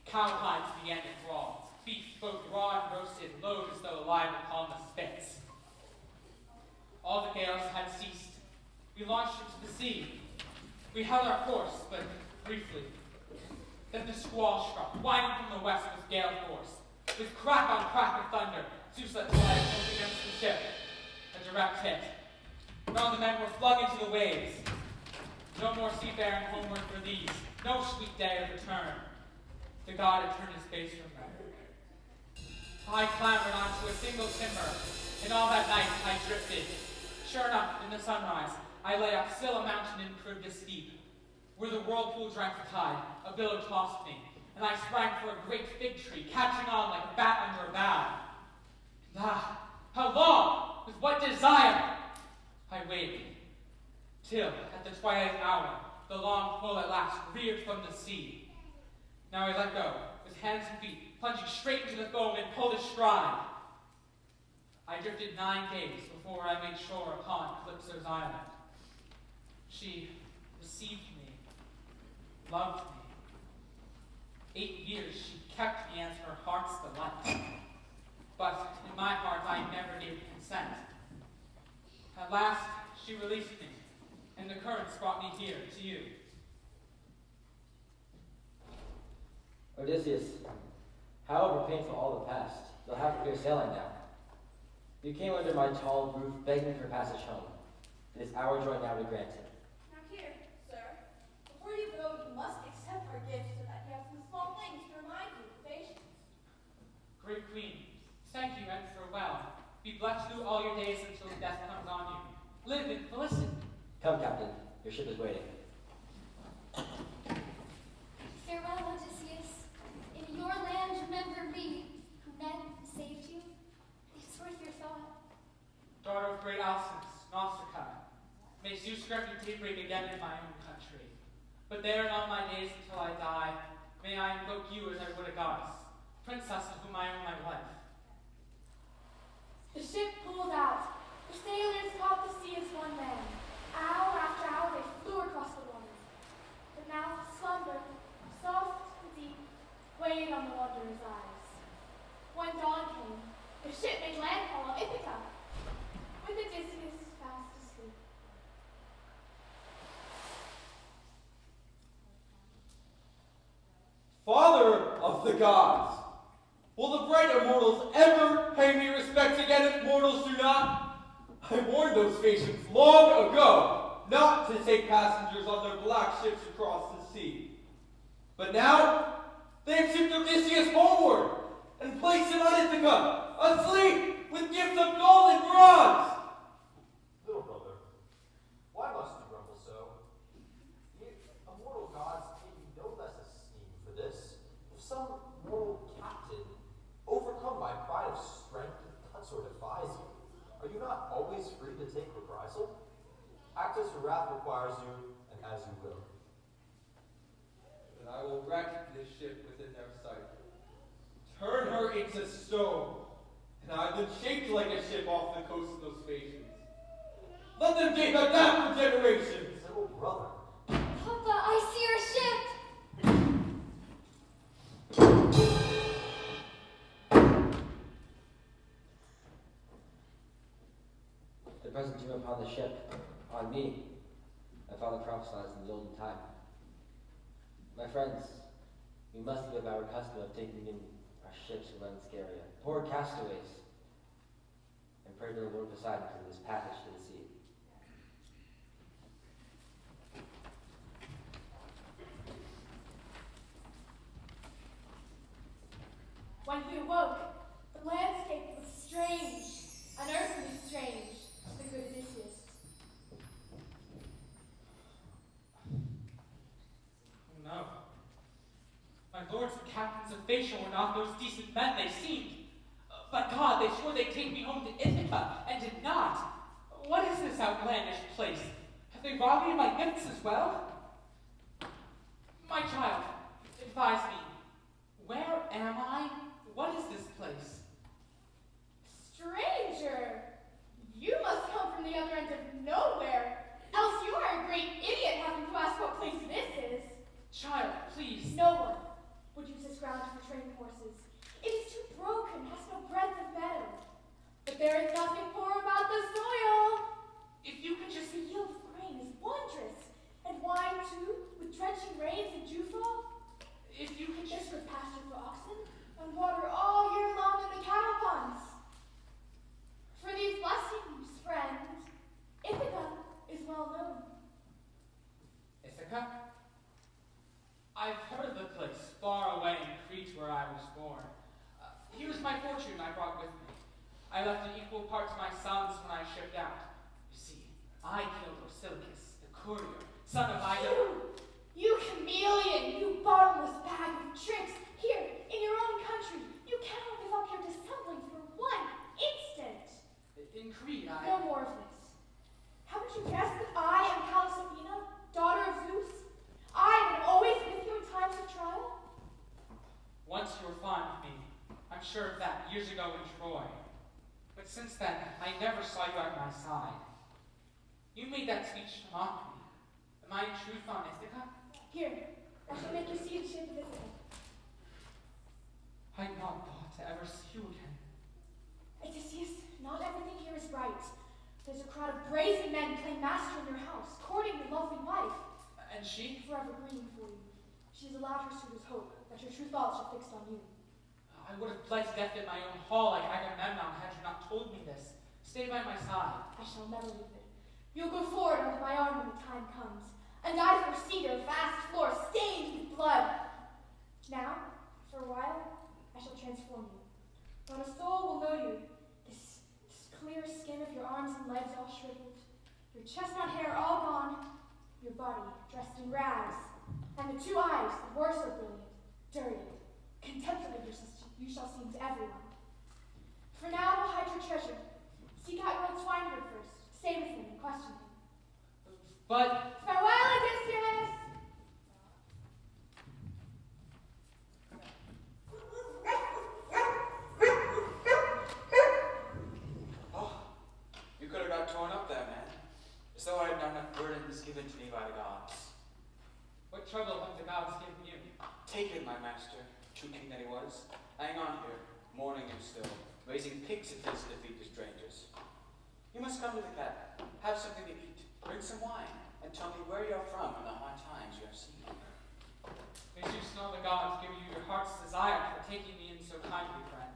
Cowhides began to crawl. Beef, both raw and roasted, load as though alive upon the spits. All the gales had ceased. We launched into the sea. We held our course, but briefly. Then the squall struck, winding from the west with gale force. With crack on crack of thunder, Zeus let fly close against the ship. A direct hit. And all the men were flung into the waves. No more seafaring homeward for these, no sweet day of return. The god had turned his face from them. I clambered onto a single timber, and all that night I drifted. Sure enough, in the sunrise, I lay up still a mountain incurved steep. Where the whirlpool drank the tide, a billow tossed me, and I sprang for a great fig tree, catching on like a bat under a bough. And how long, with what desire, I waited, till, at the twilight hour, the long pole at last reared from the sea. Now I let go, with hands and feet, plunging straight into the foam and pulled astride. I drifted 9 days before I made shore upon Calypso's island. She received me, loved me. 8 years she kept me as her heart's delight. But in my heart I never gave consent. At last she released me, and the currents brought me here to you. Odysseus, however painful all the past, you'll have to clear sailing now. You came under my tall roof begging for passage home. It is our joy now to grant it. Now here, sir, before you go, you must accept our gift so that you have some small things to remind you of patience. Great queen, thank you and farewell. Be blessed through all your days until death comes on you. Live in felicity. Come, Captain. Your ship is waiting. Farewell, Odysseus. In your land, remember me, who met and saved you. It's worth your thought. Daughter of great Alcinous, Nausicaa, may Zeus grant me daybreak again in my own country. But there in all my days until I die, may I invoke you as I would a goddess, princess to whom I owe my life. The ship pulled out. The sailors caught the sea as one man. Hour after hour they flew across the waters. But now slumber, soft and deep, weighed on the wanderer's eyes. When dawn came, the ship made landfall on Ithaca, with Odysseus fast asleep. Father of the gods, will the bright immortals ever pay me respect again if mortals do not? I warned those Phaeacians long ago not to take passengers on their black ships across the sea. But now, they have shipped Odysseus homeward and placed him on Ithaca, asleep with gifts of gold and bronze. Little brother, why must you grumble so? The immortal gods pay you no less esteem for this. If some mortal captain, overcome by pride of strength, cuts or defies you, are you not always free to take reprisal? Act as your wrath requires you, and as you will. And I will wreck this ship within their sight. Turn her into stone, and I've been shaped like a ship off the coast of those Phaeacians. Let them gape at that for generations. Little brother. Papa, I see your ship. The present doom upon the ship, on me, my father prophesied in the olden time. My friends, we must give our custom of taking in our ships from Unscaria, poor castaways, and pray to the Lord Poseidon for this passage to the sea. When he awoke, the landscape was strange, unearthly strange, to the good Odysseus. No. My lords and captains of Phaeacia were not those decent men they seemed. But God, they swore they'd take me home to Ithaca, and did not. What is this outlandish place? Have they robbed me of my gifts as well? My child, advise me. Where am I? What is this place? Stranger, you must come from the other end of nowhere, else you are a great idiot having to ask what place this is. Child, please. No one would use this ground for training horses. It is too broken, has no breadth of meadow. But there is nothing poor about the soil. If you could just The yield of grain is wondrous, and wine too, with drenching rains and dewfall. If you could There's just good pasture for oxen, and water all year long in the cattle ponds. For these blessings, friend, Ithaca is my fortune I brought with me. I left an equal part to my sons when I shipped out. You see, I killed Orsilicus, the courier, son of Ida. You chameleon, you bottomless bag of tricks. Here, in your own country, you cannot give up your dissembling for one instant. In Crete, No more of this. Haven't you guessed that I am Pallas Athena, daughter of Zeus? I am always with you in times of trial? Once you were fond of me. I'm sure of that, years ago in Troy. But since then, I never saw you at my side. You made that speech to mock me. Am I in truth on Ithaca? Here, I shall make you see the shape of Ithaca. I not thought to ever see you again. Odysseus, not everything here is right. There's a crowd of brazen men playing master in your house, courting your lovely wife. And she? Forever grieving for you. She has allowed her suitors hope that your true thoughts are fixed on you. I would have bled to death in my own hall like Agamemnon had you not told me this. Stay by my side. I shall never leave it. You'll go forward under my arm when the time comes, and I foresee your vast floor stained with blood. Now, for a while, I shall transform you. Not a soul will know you. This clear skin of your arms and legs all shriveled, your chestnut hair all gone, your body dressed in rags, and the two eyes that were so brilliant, dirty, contemptible you shall seem to everyone. For now, we'll hide your treasure. Seek out your old swineherd first. Stay with him and question him. But farewell, Odysseus! Oh, you could have got torn up there, man. As though I had not enough burdens given to me by the gods. what trouble have the gods given you? Take it, my master, true king that he was. Hang on here, mourning him still, raising pigs at his defeat to strangers. You must come to the cabin, have something to eat, bring some wine, and tell me where you're from and the hard times you have seen. May Zeus and all the gods give you your heart's desire for taking me in so kindly, friend.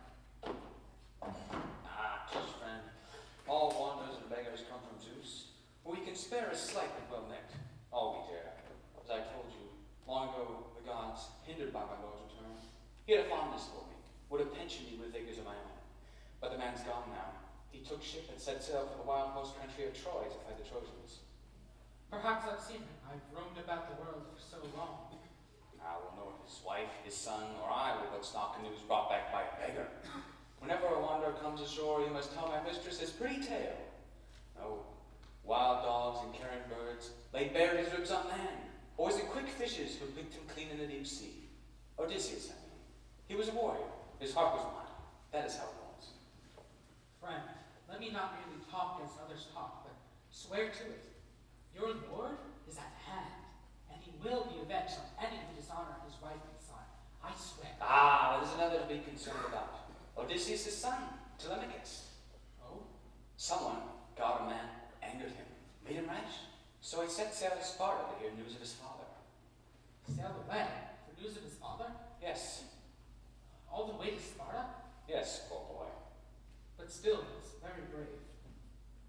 Ah, tush, friend. All wanderers and beggars come from Zeus. We can spare a slight but well-necked. All we dare. As I told you, long ago the gods, hindered by my lord's return, he had a fondness for me, would have pensioned me with acres of my own. But the man's gone now. He took ship and set sail for the wild host country of Troy to fight the Trojans. Perhaps I've seen him. I've roamed about the world for so long. I will know his wife, his son, or I will but stock news brought back by a beggar. Whenever a wanderer comes ashore, you must tell my mistress his pretty tale. No, wild dogs and carrion birds laid bare his ribs on land. Boys and quick fishes who licked him clean in the deep sea. Odysseus, I mean. He was a warrior. His heart was mine. That is how it was. Friend, let me not merely talk as others talk, but swear to it. Your lord is at hand, and he will be avenged on any who dishonor his wife and son. I swear. Ah, there's another to be concerned about. Odysseus' son, Telemachus. Oh? Someone, god or man, angered him, made him rash. So he set sail to Sparta to hear news of his father. Sailed away for news of his father? Yes. All the way to Sparta? Yes, poor boy. But still, he's very brave.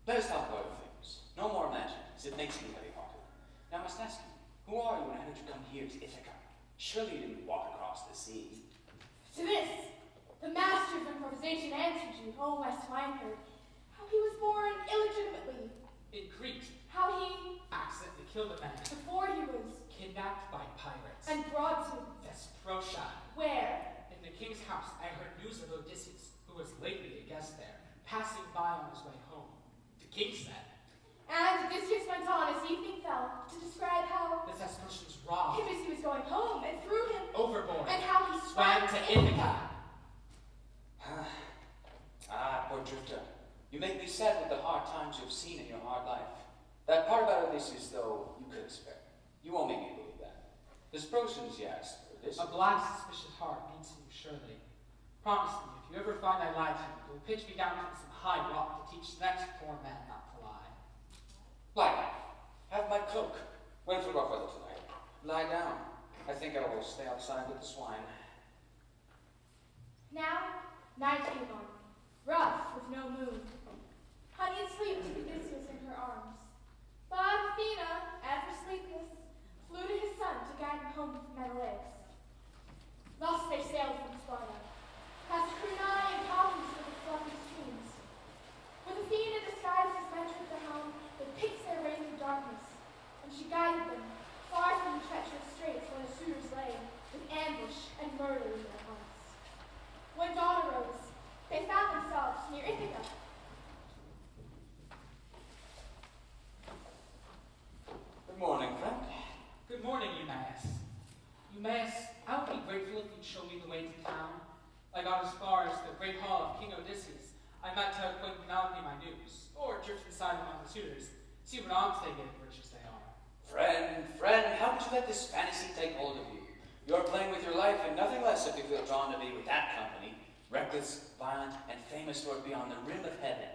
Let us talk about other things. No more imaginings. It makes me heavy-hearted. Now I must ask you, who are you and how did you come here to Ithaca? Surely you didn't walk across the sea. To this, the master of improvisation answered you, O my swineherd, how he was born illegitimately. In Crete. How he accidentally killed a man. Before he was kidnapped by pirates. And brought to Thesprotia. Where? In the king's house, I heard news of Odysseus, who was lately a guest there, passing by on his way home. The king said. And Odysseus went on as evening fell to describe how the Thesprotians robbed him as he was going home and threw him overboard, and how he swam to Ithaca. Ah, poor drifter. You make me sad with the hard times you've seen in your hard life. That part about Odysseus, though, you could expect. You won't make me believe that. The Sprotians, yes. A black, suspicious heart beats in you, surely. Promise me, if you ever find I lied to you, you'll pitch me down from some high rock to teach the next poor man not to lie. Lie. Have my cloak. Went for rough weather tonight. Lie down. I think I will stay outside with the swine. Now, night came on, rough with no moon. Honey asleep took Odysseus in her arms. But Athena, ever sleepless, flew to his son to guide him home with metal eggs. Thus they sailed from Sparta, past Cruni See what odds they get, rich as they are. Friend, how could you let this fantasy take hold of you? You're playing with your life and nothing less if you feel drawn to be with that company. Reckless, violent, and famous for it beyond the rim of heaven.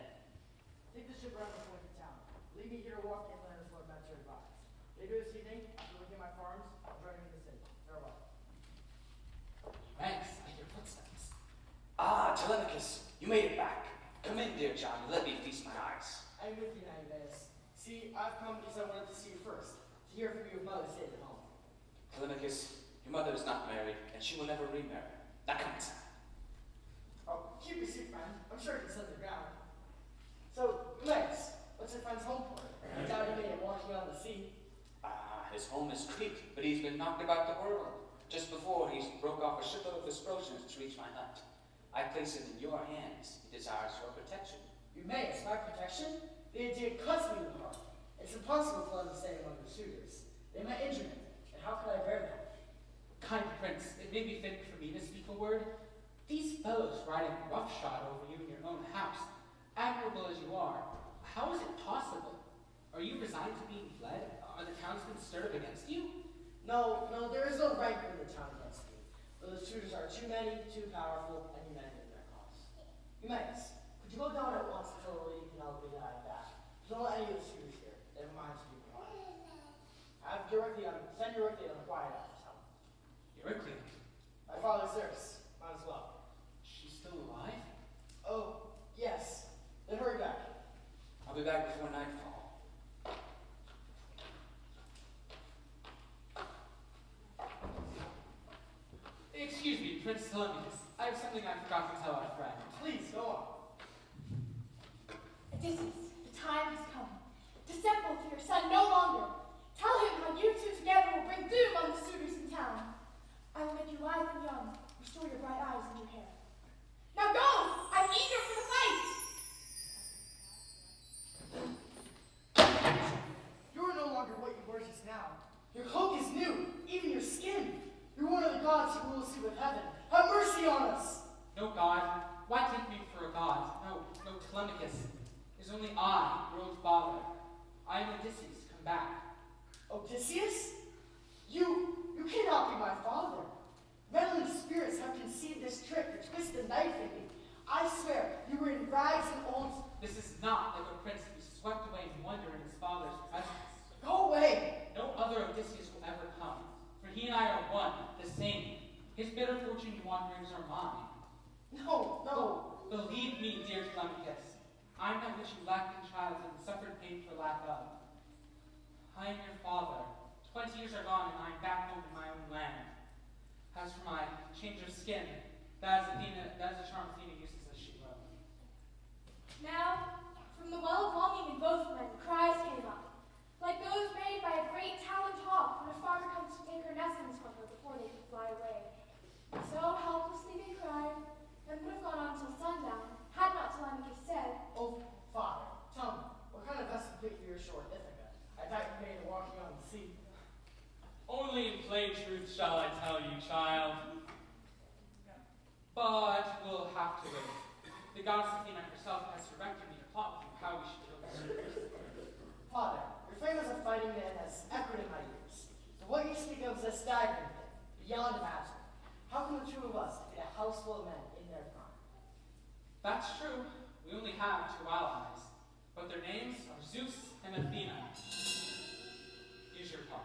Take the ship around the point of town. Leave me here to walk inland as Lord Master advised. Later this evening, after looking at my farms, I'll join you in the city. Farewell. Thanks, I hear footsteps. Ah, Telemachus, you made it back. Come in, dear John, and let me feast my eyes. I'm with you now, Eumaeus. See, I've come because I wanted to see you first, to hear from you if mother stayed at home. Telemachus, your mother is not married, and she will never remarry. Now come inside. Oh, keep your seat, friend. I'm sure you can set the ground. So, Eumaeus, what's your friend's home port? I doubt he made it walking on the sea. Ah, his home is Crete, but he's been knocked about the world. Just before, he broke off a shipload of Thesprotians to reach my hut. I place him in your hands. He desires your protection. Eumaeus, my protection? The idea cuts me to the heart. It's impossible for them to stay among the suitors. They might injure me, and how could I bear that? Kind prince, it may be fitting for me to speak a word. These fellows riding roughshod over you in your own house, admirable as you are, how is it possible? Are you resigned to being fled? Are the townsmen stirred up against you? No, there is no rancor in the town against me. But the suitors are too many, too powerful, and united in their cause. Eumaeus, could you go down at once to tell the Lady Penelope that I am back? Don't let any of the suitors here. They have minds to be quiet. Send Euryclea on the quiet after town. Euryclea? My father serves. Might as well. She's still alive? Oh, yes. Then hurry back. I'll be back before nightfall. Excuse me, Prince Telemachus. I have something I forgot to tell our friend. Please, go on. Odysseus, the time has come. Dissemble to your son no longer. Tell him how you two together will bring doom on the suitors in town. I will make you lithe and young, restore your bright eyes and your hair. Now go! I'm eager for the fight! You are no longer what you were just now. Your cloak is new, even your skin. You're one of the gods who rules you with heaven. Have mercy on us! No god. Why take me for a god? No, Telemachus. It is only I, your old father. I am Odysseus, come back. Odysseus? You cannot be my father. Meddling spirits have conceived this trick to twist the knife in me. I swear, you were in rags and old... This is not like a prince who is swept away in wonder in his father's presence. Go away! No other Odysseus will ever come, for he and I are one, the same. His bitter fortune wanderings are mine. No. Believe me, dear Telemachus, I am that which you lacked in childhood and suffered pain for lack of. I am your father. 20 years are gone, and I am back home in my own land. As for my change of skin, that is a charm Athena uses as she will. Now, from the well of longing in both men, cries came up, like those made by a great taloned hawk when a farmer comes to take her nestlings from her before they can fly away. So helplessly they cried, and would have gone on till sundown, had not Telemachus said, Oh, father, tell me, what kind of vessel fit for your shore Ithaca? I thought you made it walking on the sea. Only in plain truth shall I tell you, child. But we'll have to wait. The goddess Athena herself has directed me to plot with you how we should kill the suitors. Father, your fame as a fighting man has echoed in my ears. But what you speak of is a staggering thing, beyond imagining. How can the two of us be a house full of men in their prime? That's true. We only have 2 allies, but their names are Zeus and Athena. Use your part.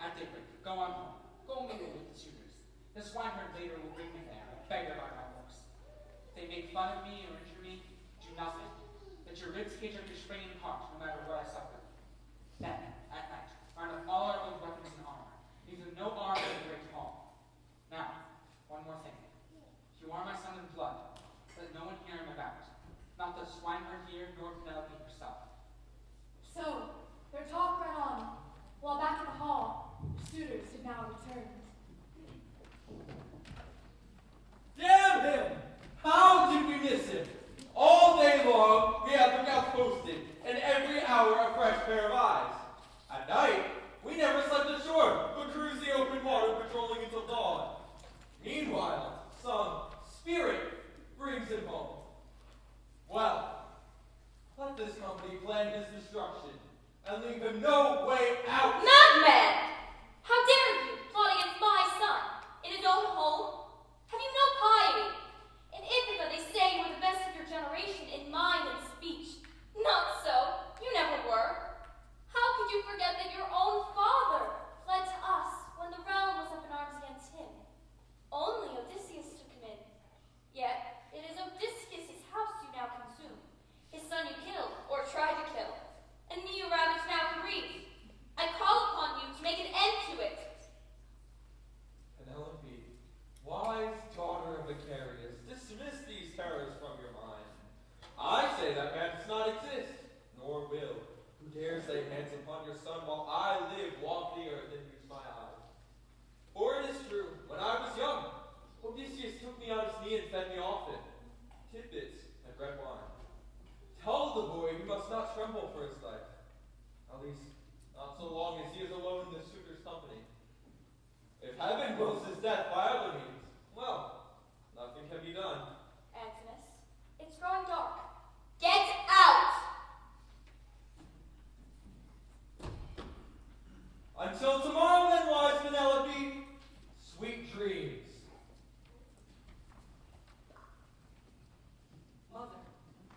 At daybreak, go on home. Go mingle with the suitors. The swineherd later will bring me there, a beggar by my looks. If they make fun of me or injure me, do nothing. Let your ribs cage up your springing heart, no matter what I suffer. Then, at night, round up all our old weapons and armor. Leave them no armor in the great hall. Now, one more thing. You are my son in blood. Let no one hear him about. Not the swineherd here, nor Penelope herself. So, their talk ran on, while back in the hall, the suitors had now returned. Damn him! How did we miss him? All day long, we have lookouts posted, and every hour a fresh pair of eyes. At night, we never slept ashore, but cruised the open water patrolling until dawn. Meanwhile, some spirit brings him home. Well, let this company plan his destruction. and leave him no way out. Madman! How dare you plot against my son in his own home? Have you no piety? In Ithaca they say you were the best of your generation in mind and speech. Not so. You never were. How could you forget that your own father fled to us when the realm was up in arms against him? Only Odysseus took him in. Yet it is Odysseus' house you now consume. His son you killed, or tried to kill, and me you ravage now and grieve. I call upon you to make an end to it. Penelope, wise daughter of Icarius, dismiss these terrors from your mind. I say that man does not exist, nor will. Who dares lay hands upon your son while I live, walk the earth, and use my eyes? For it is true, when I was young, Odysseus took me on his knee and fed me often, tidbits and red wine. Tell the boy he must not tremble for his life, at least not so long as he is alone in the suitor's company. If heaven wills his death by other means, well, nothing can be done. Antinous, it's growing dark. Get out! Until tomorrow then, wise Penelope, sweet dreams. Mother.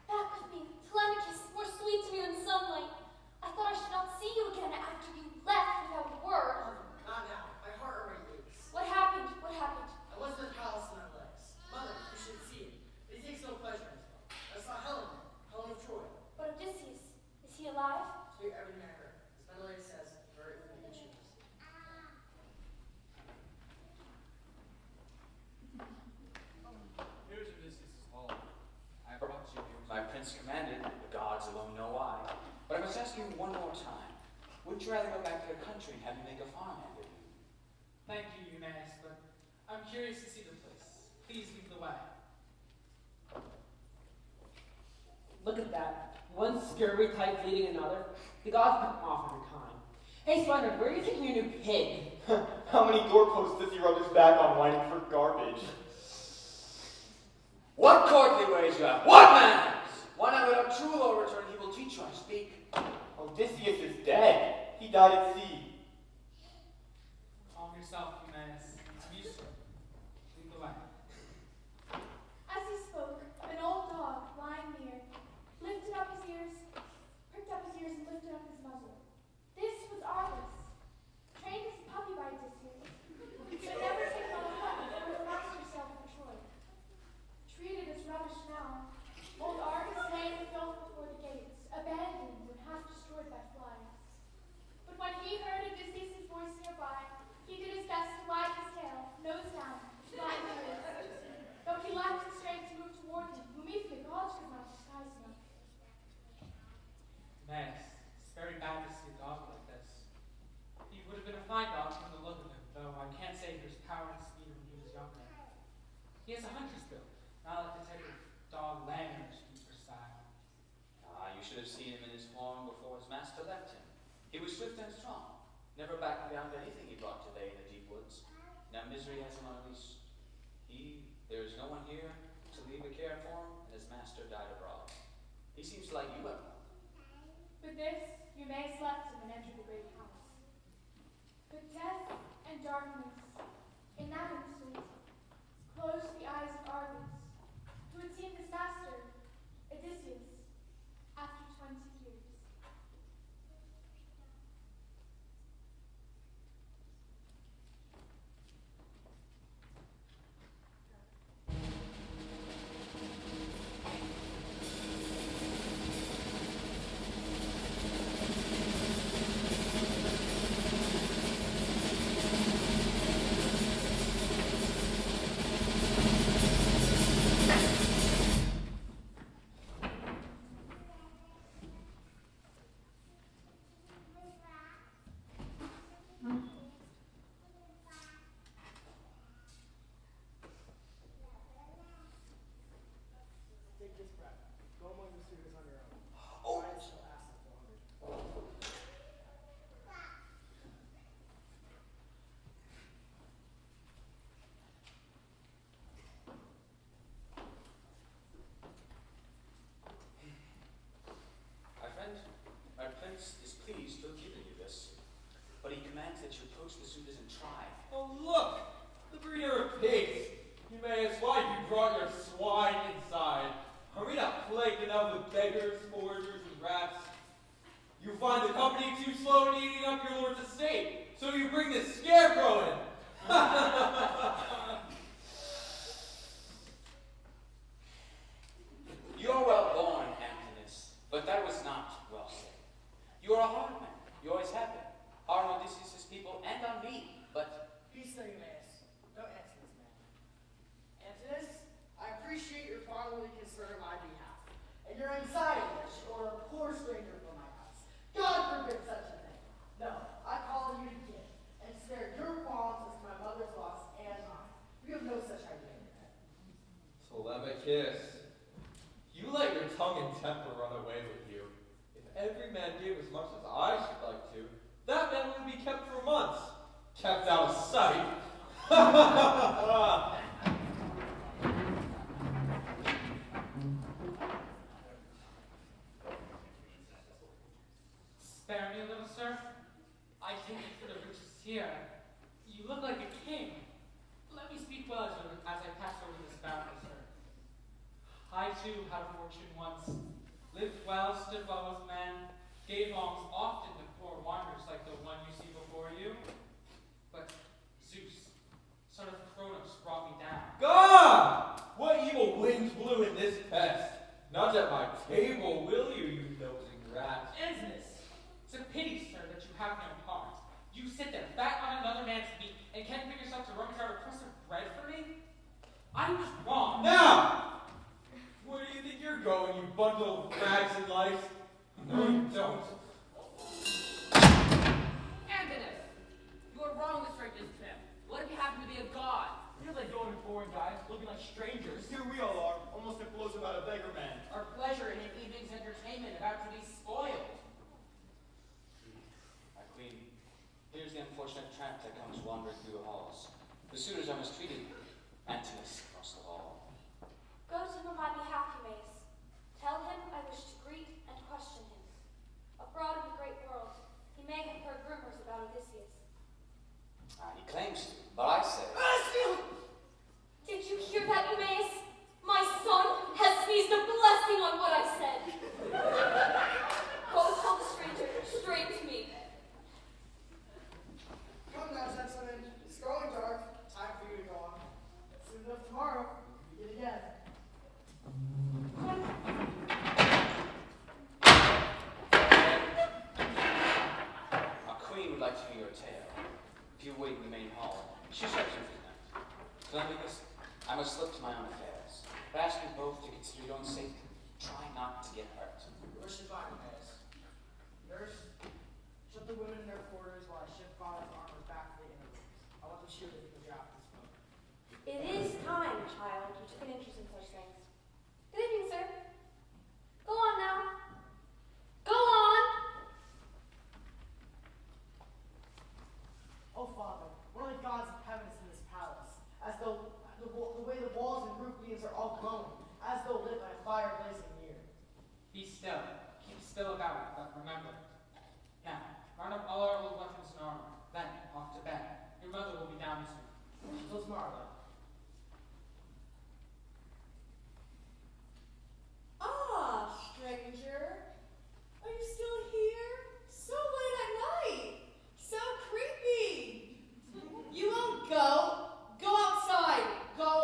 Back with me, Telemachus, more sweet to me than sunlight. I thought I should not see you again after you left without a word. Mother, not now. My heart already aches. What happened? What happened? I was in the palace in my legs. Mother, you should see it. But he takes no pleasure in his love. I saw Helen of Troy. But Odysseus, is he alive? To hear everything I heard. As Menelaus says, very within the shoes. Here's Odysseus' hall. I brought you here. My prince commanded, the gods alone know why. But I must ask you one more time. Wouldn't you rather go back to your country and have me make a farmhand of you? Thank you, Eumaeus, but I'm curious to see the place. Please lead the way. Look at that. One scurvy type leading another. The gods come off every time. Hey, Splendour, where are you taking your new pig? How many doorposts does he rub his back on whining for garbage? What courtly ways you have! What manners! Why not without true law return, he will teach you how to speak. Odysseus is dead. He died at sea. Calm yourself, Eumaeus. It's useful. Lead the way. As he spoke, an old dog, lying near, lifted up his ears, pricked up his ears and lifted up his muzzle. This was Argus, trained as a puppy by Odysseus, but never taken on a hunt or relaxed herself for Troy. Treated as rubbish now, old Argus lay in the filth before the gates, abandoned and half destroyed by flies. But when he heard Odysseus' voice nearby, he did his best to wag his tail, nose down, fly through. Though he lacked the strength to move toward him, whom even the gods could not disguise enough. Eumaeus, it's very bad to see a dog like this. He would have been a fine dog from the look of him, though I can't say he was power and speed when he was younger. He has a hunter's build, not like the type of dog Langer's to be precise. Ah, you should have seen him in his form before his master left him. He was swift and strong, never backing down to anything he brought today in the deep woods. Now misery has him unleashed. There is no one here to leave a care for him, and his master died abroad. He seems like you have one. With this, Eumaeus left him and entered the great house. But death and darkness, in that instant, closed the eyes of Argus, who had seen his master, Odysseus, after 20 years. that you approach the suitors and try. Oh, look! The breeder of pigs! Eumaeus, why have you brought your swine inside? Are we not plagued enough with beggars, foragers, and rats? You find the company too slow in eating up your lord's estate, so you bring this scarecrow in! You are well born, Antinous, but that was not well said. You are a hard man. You always have been. Hard on Odysseus' people and on me, but... Peace there, Eumaeus. Don't answer this man. Antinous, I appreciate your fatherly concern on my behalf, and your anxiety that you order a poor stranger from my house. God forbid such a thing. No, I call you to give, and spare your qualms as to my mother's loss and mine. You have no such idea in your head. Telemachus, you let your tongue and temper run away with you. If every man gave as much as I should like to, that man would be kept for months. Kept out of sight. Spare me a little, sir. I came for the riches here. You look like a king. Let me speak well as I pass over this boundary, sir. I too had a fortune once. Lived well, stood well with men, gave alms often to poor wanderers like the one you see before you. But Zeus, son of Kronos, brought me down. God! What evil winds blew in this pest? Not at my table, will you, you nosing rat? Antinous, it's a pity, sir, that you have no heart. You sit there, fat on another man's meat, and can't bring yourself to rummage out a crust of bread for me? I was wrong. Now! Where do you think you're going, you bundle of rags and lice? No, you don't. Antinous, you are wrong to strike this tip. What if you happen to be a god? You're like going to foreign guys, looking like strangers. Here we all are, almost a blows about a beggar man. Our pleasure in an evening's entertainment about to be spoiled. My queen, here's the unfortunate tramp that comes wandering through the halls. The suitors are mistreated. Antinous across the hall. Go to him on my behalf, Eumaeus. Tell him I wish to greet and question him. Abroad in the great world, he may have heard rumors about Odysseus. He claims to, but I say... Did you hear that, Eumaeus? My son has sneezed a blessing on what I said. Go tell the stranger straight to me. Come now, gentlemen. It's growing dark. Time for you to go on. Soon enough tomorrow, we meet again. Our queen would like to hear your tale. If you wait in the main hall, she shuts you for the night. Telemachus, I must look to my own affairs. But I ask you both to consider your own safety. Try not to get hurt. Where should I, Eumaeus? Nurse, shut the women in their quarters while I shift father's armor back to the inner rooms. I want them shielded because you're out this smoke. It is time, child. You took an interest in such things. Good evening, sir. Go on now. Go on! Oh, Father, one of the gods of heaven is in this palace, as though the way the walls and roof beams are all glowing, as though lit by a fire blazing near. Be still. Keep still about it, but remember. Now, round up all our old weapons and armor. Then, off to bed. Your mother will be down soon. Till tomorrow, then. Ah, stranger. Are you still here? So late at night. So creepy. You won't go. Go outside. Go.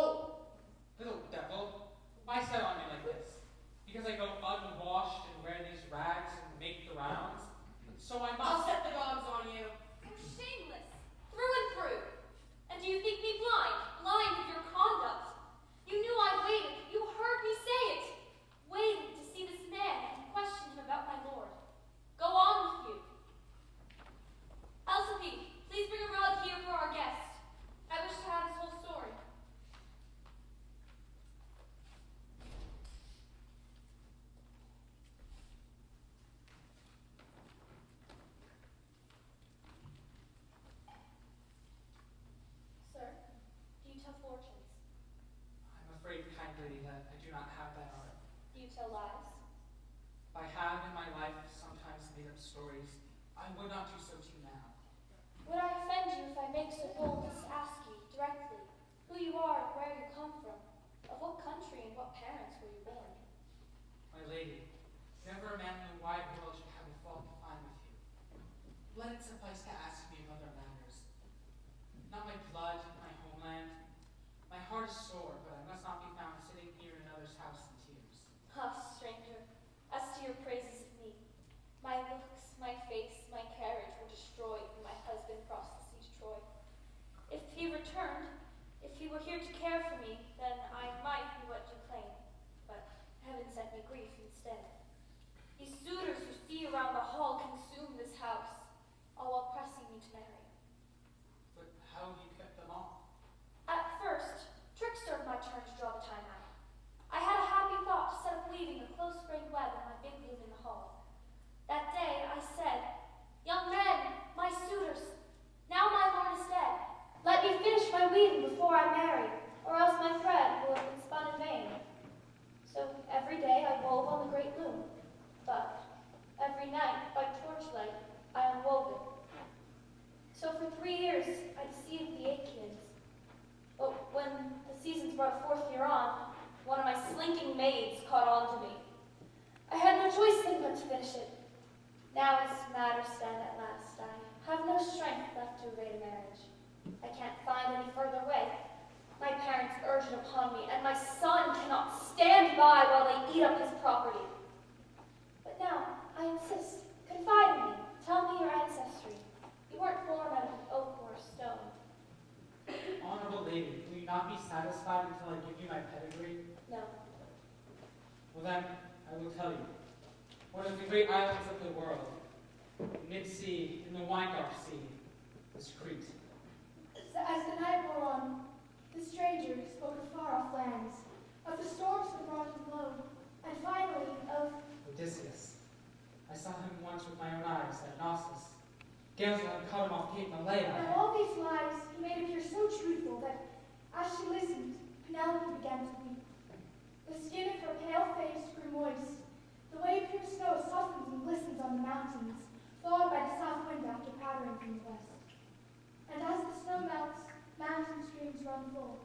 Little devil, why set on me like this? Because I go unwashed and wear these rags and make the rounds? So I I'll must. set the dogs on you. You're shameless, through and through. And do you think me blind? Blind of your conduct? You knew I waited. You heard me say it. Waited to see this man and question him about my lord. Go on with you. Alcippe, please bring a rug here for our guest. I wish to have his whole story. Sir, do you tell fortunes? I'm afraid, kind lady, that I do not have that art. Do you tell lies? I have in my life sometimes made up stories. I would not do so to you now. Would I offend you if I make so bold as to ask you directly who you are and where you come from? Of what country and what parents were you born? My lady, never a man in the wide world should have a fault to find with you. Let it suffice to ask me of other matters. Not my blood, my homeland. My heart is sore, but I must not be found sitting here in another's house in tears. Ah, stranger, as to your praises of me, my looks, my face, my carriage were destroyed when my husband crossed the sea to Troy. If he returned, if he were here to care for me, then I might be what you claim. But heaven sent me grief instead. These suitors you see around the hall consume this house, all while pressing me to marry. But how have you kept them all? At first, tricks served my turn to draw the time out. I had a happy thought to set up weaving a close-grained web in my big loom in the hall. That day I said, "Young men, my suitors, now my lord is dead. Let me finish my weaving before I marry, or else my thread will have been spun in vain." So every day I wove on the great loom, but every night by torchlight I unwove it. So for 3 years I deceived the Achaeans. But when the seasons brought forth hereon, one of my slinking maids caught on to me. I had no choice then but to finish it. Now as matters stand at last, I have no strength left to evade a marriage. I can't find any further way. My parents urge it upon me, and my son cannot stand by while they eat up his property. But now, I insist, confide in me, tell me your ancestry. You weren't born out of oak or stone. Honorable lady, will you not be satisfied until I give you my pedigree? No. Well then, I will tell you. One of the great islands of the world, mid-sea, in the wine-dark sea, is Crete. As the night wore on, the stranger spoke of far-off lands, of the storms that brought him low, and finally of Odysseus. I saw him once with my own eyes at Knossos. Gales had caught him off Cape Malea. And all these lies he made appear so truthful that, as she listened, Penelope began to weep. The skin of her pale face grew moist. The way pure snow softens and glistens on the mountains, thawed by the south wind after powdering from the west. And as the snow melts, mountain streams run full.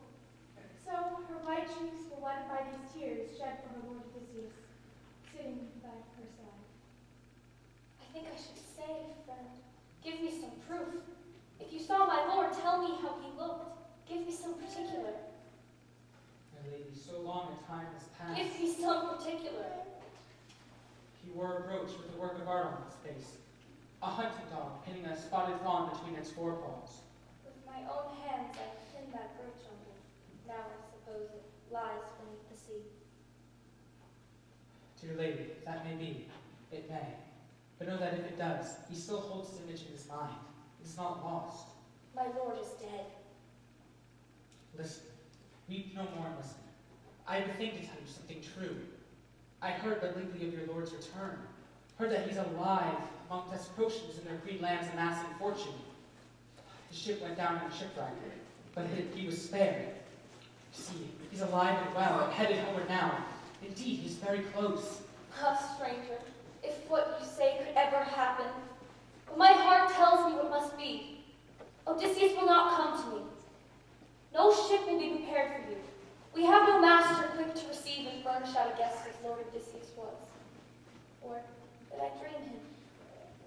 So her white cheeks were wet by these tears shed for her lord Odysseus, sitting by her side. I think I should say, friend, give me some proof. If you saw my lord, tell me how he looked. Give me some particular. My lady, so long a time has passed. Give me some particular. He wore a brooch with the work of art on his face. A hunting dog pinning a spotted fawn between its forepaws. With my own hands I pinned that brooch on him. Now I suppose it lies beneath the sea. Dear lady, that may be. It may. But know that if it does, he still holds his image in his mind. It is not lost. My lord is dead. Listen. Weep no more and listen. I have a thing to tell you, something true. I heard but lately of your lord's return. Heard that he's alive among Thesprotians in their green lands amassing fortune. His ship went down in a shipwreck, but he was spared. You see, he's alive and well and headed homeward now. Indeed, he's very close. Ah, stranger, if what you say could ever happen. But my heart tells me what must be. Odysseus will not come to me. No ship will be prepared for you. We have no master quick to receive and furnish out a guest as Lord Odysseus was. Or did I dream him?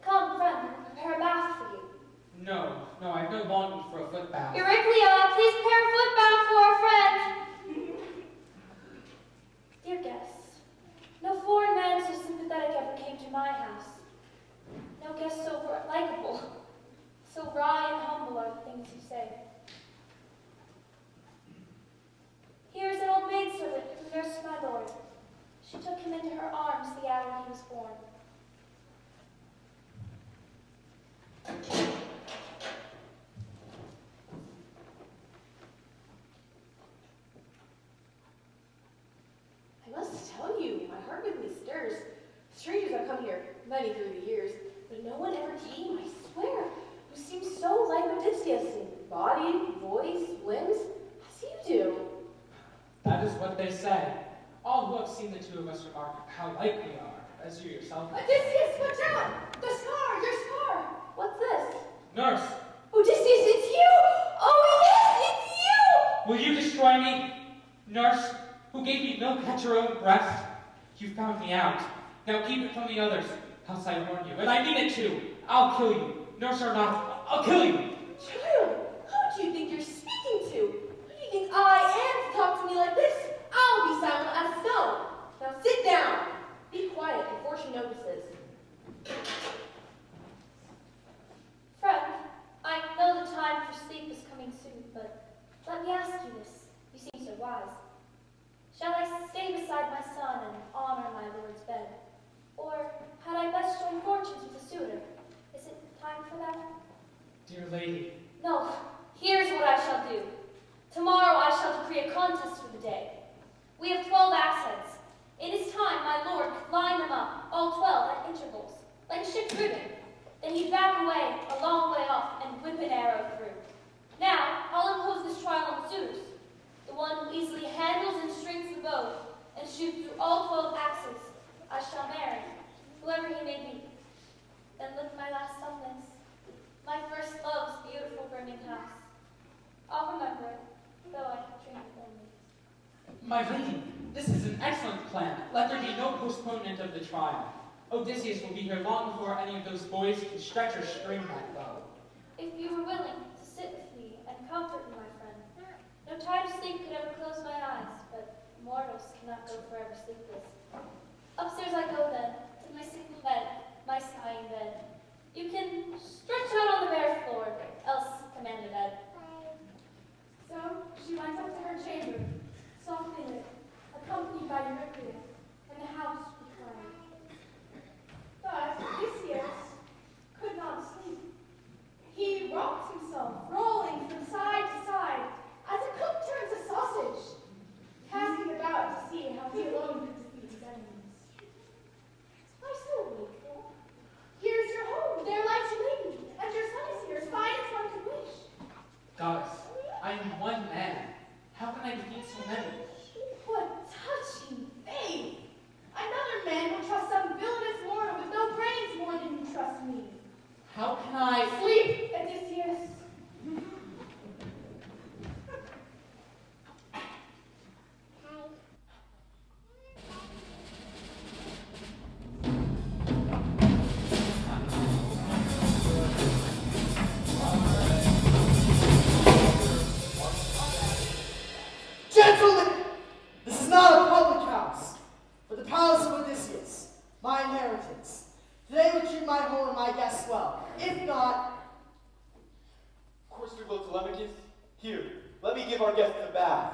Come, friend, I will prepare a bath for you. No, I have no longing for a foot bath. Euryclea, please prepare a foot bath for our friend. Dear guests, no foreign man so sympathetic ever came to my house. No guest so likable. So wry and humble are the things you say. Here is an old maidservant who nursed my lord. She took him into her arms the hour he was born. I must tell you, my heart within me stirs. Strangers have come here many through the years, but no one ever came, I swear, who seems so like Odysseus in body, voice, limbs, as you do. That is what they say. All who have seen the two of us remark how like we are, as you yourself have. Odysseus, watch out! The scar! Your scar! What's this? Nurse, who gave me milk at your own breast. You found me out. Now keep it from the others, else I warn you, and I mean it too. I'll kill you, nurse or not, I'll kill you. Child, who do you think you're speaking to? Who do you think I am to talk to me like this? I'll be silent as a stone. Now sit down. Be quiet before she notices. Friend, I know the time for sleep is coming soon, but let me ask you this. You seem so wise. Shall I stay beside my son and honor my lord's bed? Or had I best join fortunes with a suitor? Is it time for that? Dear lady. No, here's what I shall do. Tomorrow I shall decree a contest for the day. We have 12 accents. It is time my lord could line them up, all 12 at intervals, like a ship driven. Then he'd back away, a long way off, and whip an arrow through. Now, I'll impose this trial on the suitors. The one who easily handles and strings the bow, and shoots through all 12 axes, I shall marry, whoever he may be. Then live my last sunless, my first love's beautiful brimming house. I'll remember it, though I dream it only. My lady, this is an excellent plan. Let there be no postponement of the trial. Odysseus will be here long before any of those boys can stretch or string that bow. If you were willing to sit with me and comfort me, my friend, no tide of sleep could ever close my eyes, but mortals cannot go forever sleepless. Upstairs I go then, to my single bed, my sighing bed. You can stretch out on the bare floor, else command a bed. So she went up to her chamber, softly lit, accompanied by Eurycleus, and the house reclined. But Odysseus could not sleep. He rocked himself, rolling from side to side, as a cook turns a sausage, casting about to see how he alone could defeat his enemies. Why so wakeful? Here's your home, there lies your lady, and your son is here, as fine as one could wish. Goddess, I am one man. How can I defeat so many? What touching faith! Another man will trust some villainous mortal with no brains more than you trust me. How can I Sleep, Odysseus. Gentlemen, this is not a public house, but the palace of Odysseus, my inheritance. Today we treat my home and my guests well. If not, Of course we will, Telemachus. Here, let me give our guests a bath.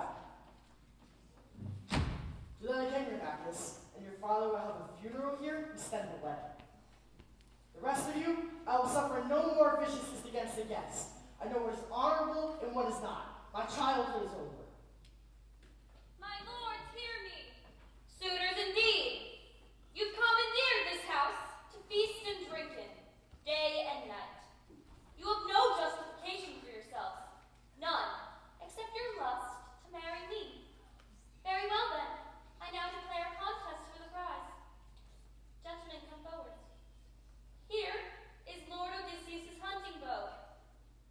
do that again, your Bacchus, and your father will have a funeral here instead of a wedding. The rest of you, I will suffer no more viciousness against the guests. I know what is honorable and what is not. My childhood is over. My lords, hear me. Suitors indeed. You've commandeered this house to feast and drink in, day and night. You have no justification for yourselves. None, except your lust to marry me. Very well then, I now declare a contest for the prize. Gentlemen, come forward. Here is Lord Odysseus' hunting bow.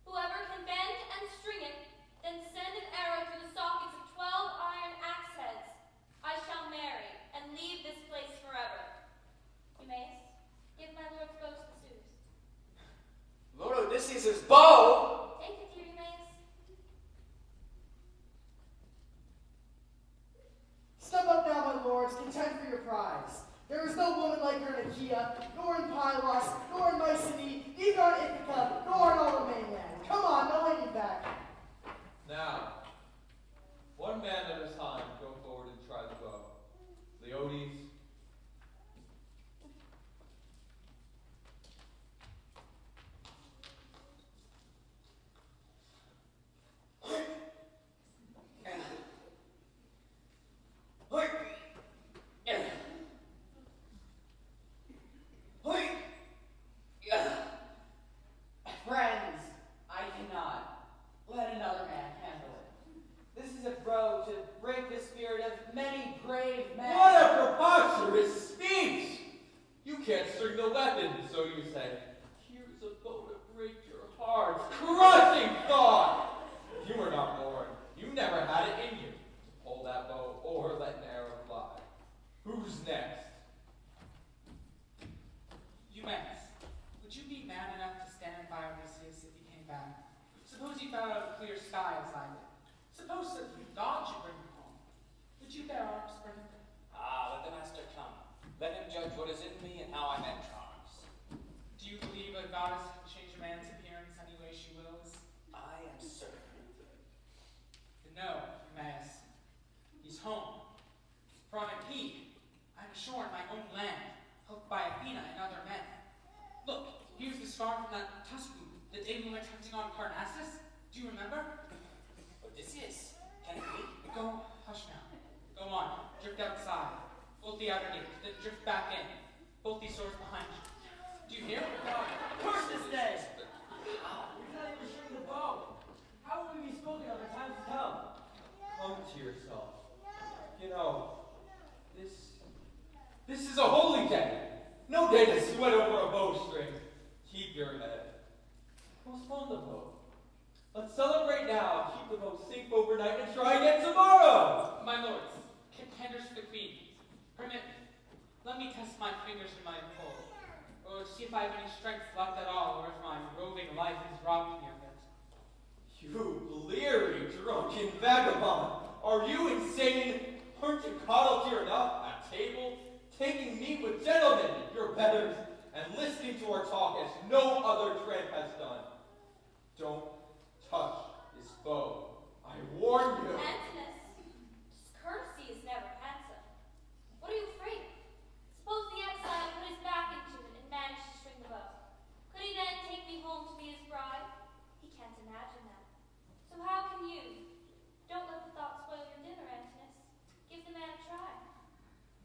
Whoever can bend and string it, then send an arrow through the sockets of 12 iron axe heads, I shall marry and leave this place forever. Eumaeus, give my lord's bow to the suitors. Lord Odysseus' bow? Take it, dear Eumaeus. Step up now, my lords, contend for your prize. There is no woman like her in Achaea, nor in Pylos, nor in Mycenae, neither on Ithaca, nor on all the mainland. Come on, no hanging back. Now, one man at a time, go forward and try the bow. Leodes. back. Suppose you found out a clear sky as I did. Suppose that God should bring you home. Would you bear arms for him? Let the master come. Let him judge what is in me and how I mend charms. Do you believe a goddess can change a man's appearance any way she wills? I am certain. Then no, Eumaeus. He's home. For on a peak, I'm ashore in my own land, helped by Athena and other men. Look, here's the scar from that tusk wound the day we went hunting on Parnassus. Do you remember? Odysseus, can it be? Go, hush now. Go on, drift outside. Bolt the outer gate, then drift back in. Bolt these doors behind you. Do you hear? Of course this day! We can't even string the bow. How will we be spoken of in times to come? Come to yourself. You know, this is a holy day. No day to sweat over a bowstring. Keep your head. Postpone the boat. Let's celebrate now. Keep the boat safe overnight and try again tomorrow. My lords, contenders for the queen, permit me. Let me test my fingers in my pole, or see if I have any strength left at all, or if my roving life has robbed me of it. You bleary, drunken vagabond. Are you insane? Aren't you coddled here enough at table, taking meat with gentlemen, your betters, and listening to our talk as no other tramp has done? Don't touch his bow. I warn you. Antinous, courtesy is never handsome. What are you afraid of? Suppose the exile put his back into it and managed to string the bow. Could he then take me home to be his bride? He can't imagine that. So how can you? Don't let the thought spoil your dinner, Antinous. Give the man a try.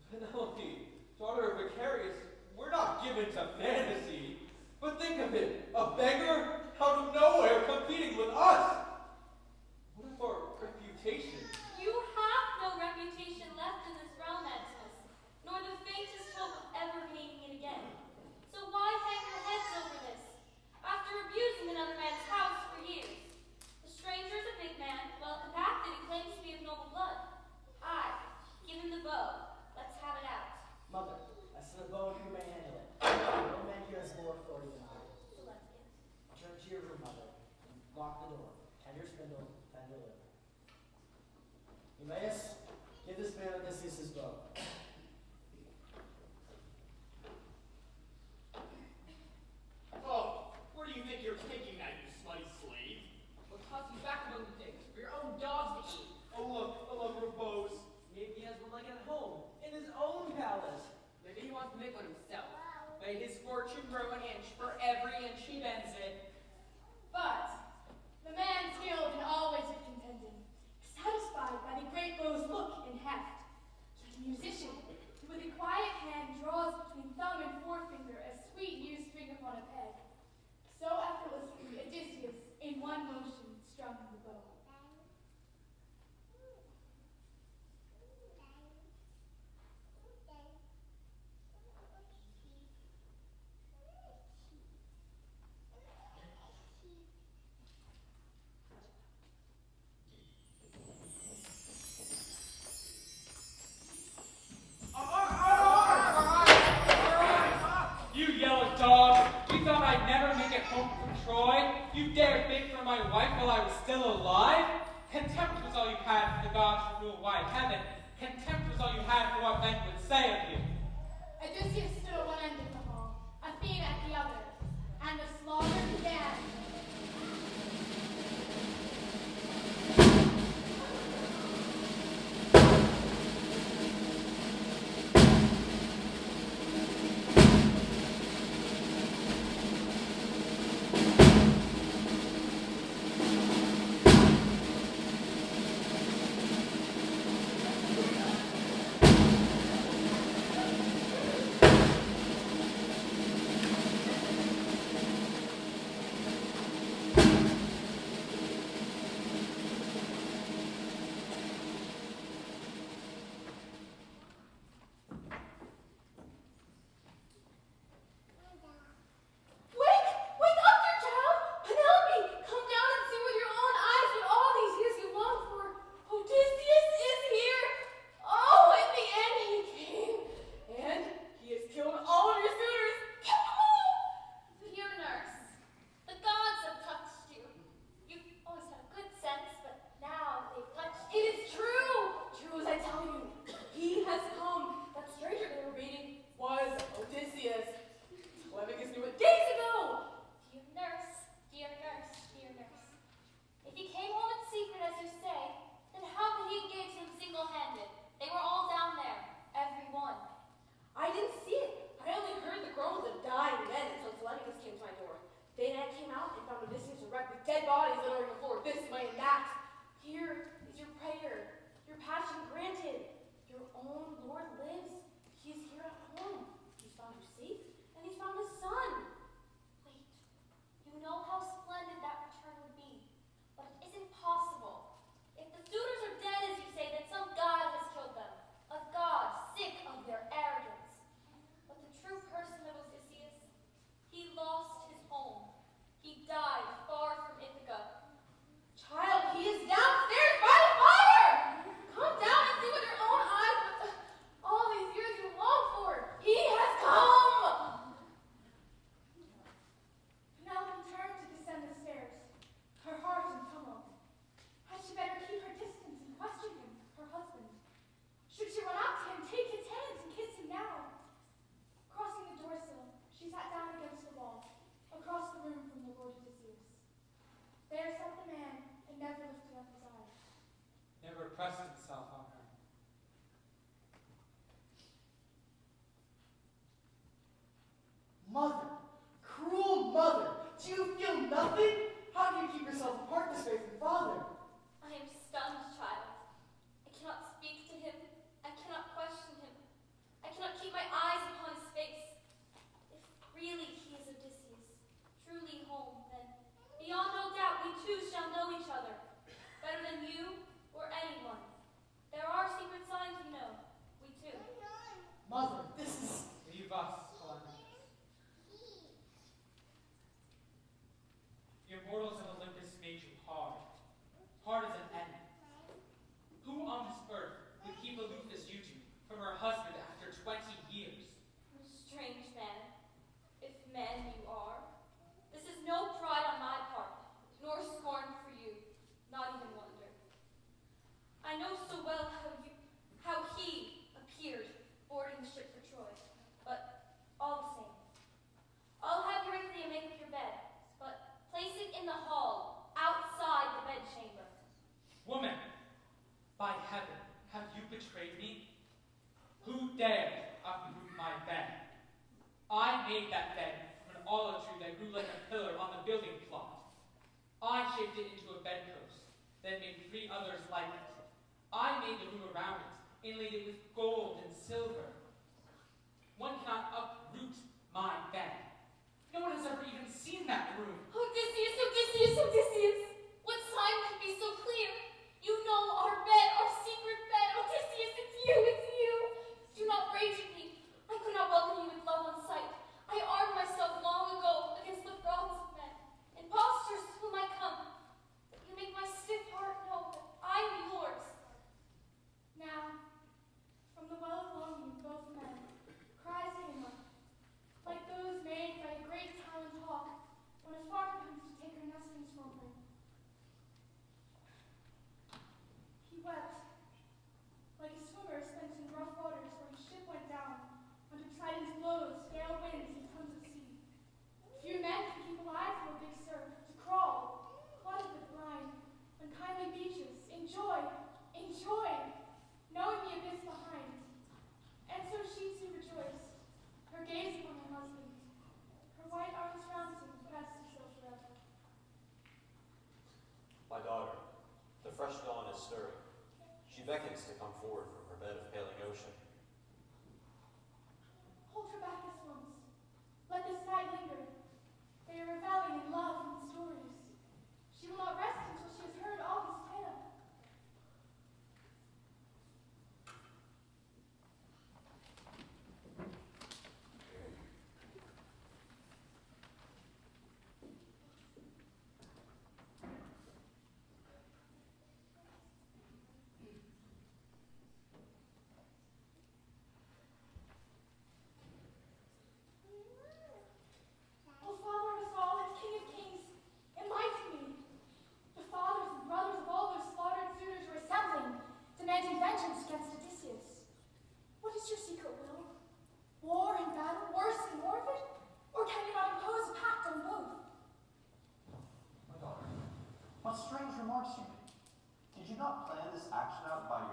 Penelope, daughter of Icarius, we're not given to fantasy. But think of it, a beggar out of nowhere competing with us. What of our reputation? You have no reputation left in this realm, Antinous, nor the faintest hope of ever gaining it again. So why hang your heads over this, after abusing another man's house for years? The stranger is a big man, well compacted, and claims to be of noble blood. Aye, give him the bow. Let's have it out. Mother, as to the bow, you may handle it. No man here has more authority than I. Return to your room, mother, and lock the door. And your spindle, and your liver. Eumaeus, give this man Odysseus his bow. Oh, where do you think you're taking that, you slutty slave? We'll toss you back among the pigs for your own dogs to eat. Oh look, a lover of bows. Maybe he has one like at home, in his own palace. Maybe he wants to make one himself. May his fortune grow an inch for every inch he bends it. But the man skilled and always with contending, satisfied by the great bow's look and heft, like a musician who with a quiet hand draws between thumb and forefinger a sweet new string upon a peg. So effortlessly Odysseus, in one motion, strung the bow. You yellow dog! You thought I'd never make it home from Troy? You dared beg for my wife while I was still alive? Contempt was all you had for the gods who rule wide heaven. Contempt was all you had for what men would say of you. Odysseus stood at one end of the hall, Athena at the other, and the slaughter began. They were all down there, every one. I didn't see it. I only heard the groans of dying men until Telemachus came to my door. They then came out and found Odysseus wrecked with dead bodies littering the floor, this way and that. Here is your prayer, your passion granted. Your own Lord lives. He is here at home. He's found you safe, and he's found his son. Wait, you know how splendid that return would be, but it isn't possible. If the suitors are dead, as you say, then some god has killed them. A god sick of their arrogance. But the true person of Odysseus, he lost his home. He died far from Ithaca. Child, he is downstairs by the fire! Come down and see with your own eyes what all these years you longed for. He has come! Penelope turned to descend the stairs, her heart in tumult. Had she better keep her distance and question him, her husband? Should she run up to him, take his hands, and kiss him now? Crossing the doorsill, she sat down against the wall, across the room from the Lord Odysseus. There sat the man, and never lifted up his eyes. Never pressed himself on her. Mother, cruel mother, do you feel nothing? How do you keep yourself apart this way from father? I am stunned, child. I cannot speak to him. I cannot question him. I cannot keep my eyes upon his face. If really he is Odysseus, truly home, then beyond no doubt we two shall know each other, better than you or anyone. There are secret signs, you know. We two. Mother, this is... Leave us, Telemachus. The immortals of Olympus made you hard. Hard as an enemy. Who on this earth would keep aloof as you do from her husband after 20 years? Strange man, if man you are. This is no pride on my part, nor scorn for you, not even wonder. I know so well how he appeared boarding the ship for Troy, but all the same. I'll have Euryclea make up your bed, but place it in the hall, outside the bedchamber. Woman, by heaven, have you betrayed me? Who dared uproot my bed? I made that bed from an olive tree that grew like a pillar on the building plot. I shaped it into a bedpost, then made 3 others like it. I made the room around it, inlaid it with gold and silver. One cannot uproot my bed. No one has ever even seen that room. Odysseus, Odysseus, Odysseus! What sign could be so clear? You know our bed, our secret bed. Odysseus, it's you, it's you! Do not rage at me. I could not welcome you with love on sight. I armed myself long ago against the frauds of men. Impostors whom I come. You make my stiff heart know that I am yours. Now, from the well of longing of both men, cries came up, like those made by a great talent hawk when a farmer comes to take her nestlings from her. He wept, like a swimmer spent in rough waters where his ship went down under Poseidon's blows, gale winds, and tons of sea. Few men can keep alive through a big surf, to crawl, flooded with brine, on kindly beaches, enjoy, knowing the abyss behind. And so she too rejoiced, her gaze upon her husband, her white arms round him, pressed herself forever. My daughter, the fresh dawn is stirring. She beckons to come forward from her bed of paling ocean. Hold her back this once. Let this night linger. They are reveling in love and stories. She will not rest until she has heard all his tale. O Father of us all, and King of kings, enlighten me. The fathers and brothers of all those slaughtered suitors are assembling, demanding vengeance against Odysseus. What is your secret will? War and battle, worse and more of it? Or can you not impose a pact on both? My daughter, what strange remarks you make. Did you not plan this action out by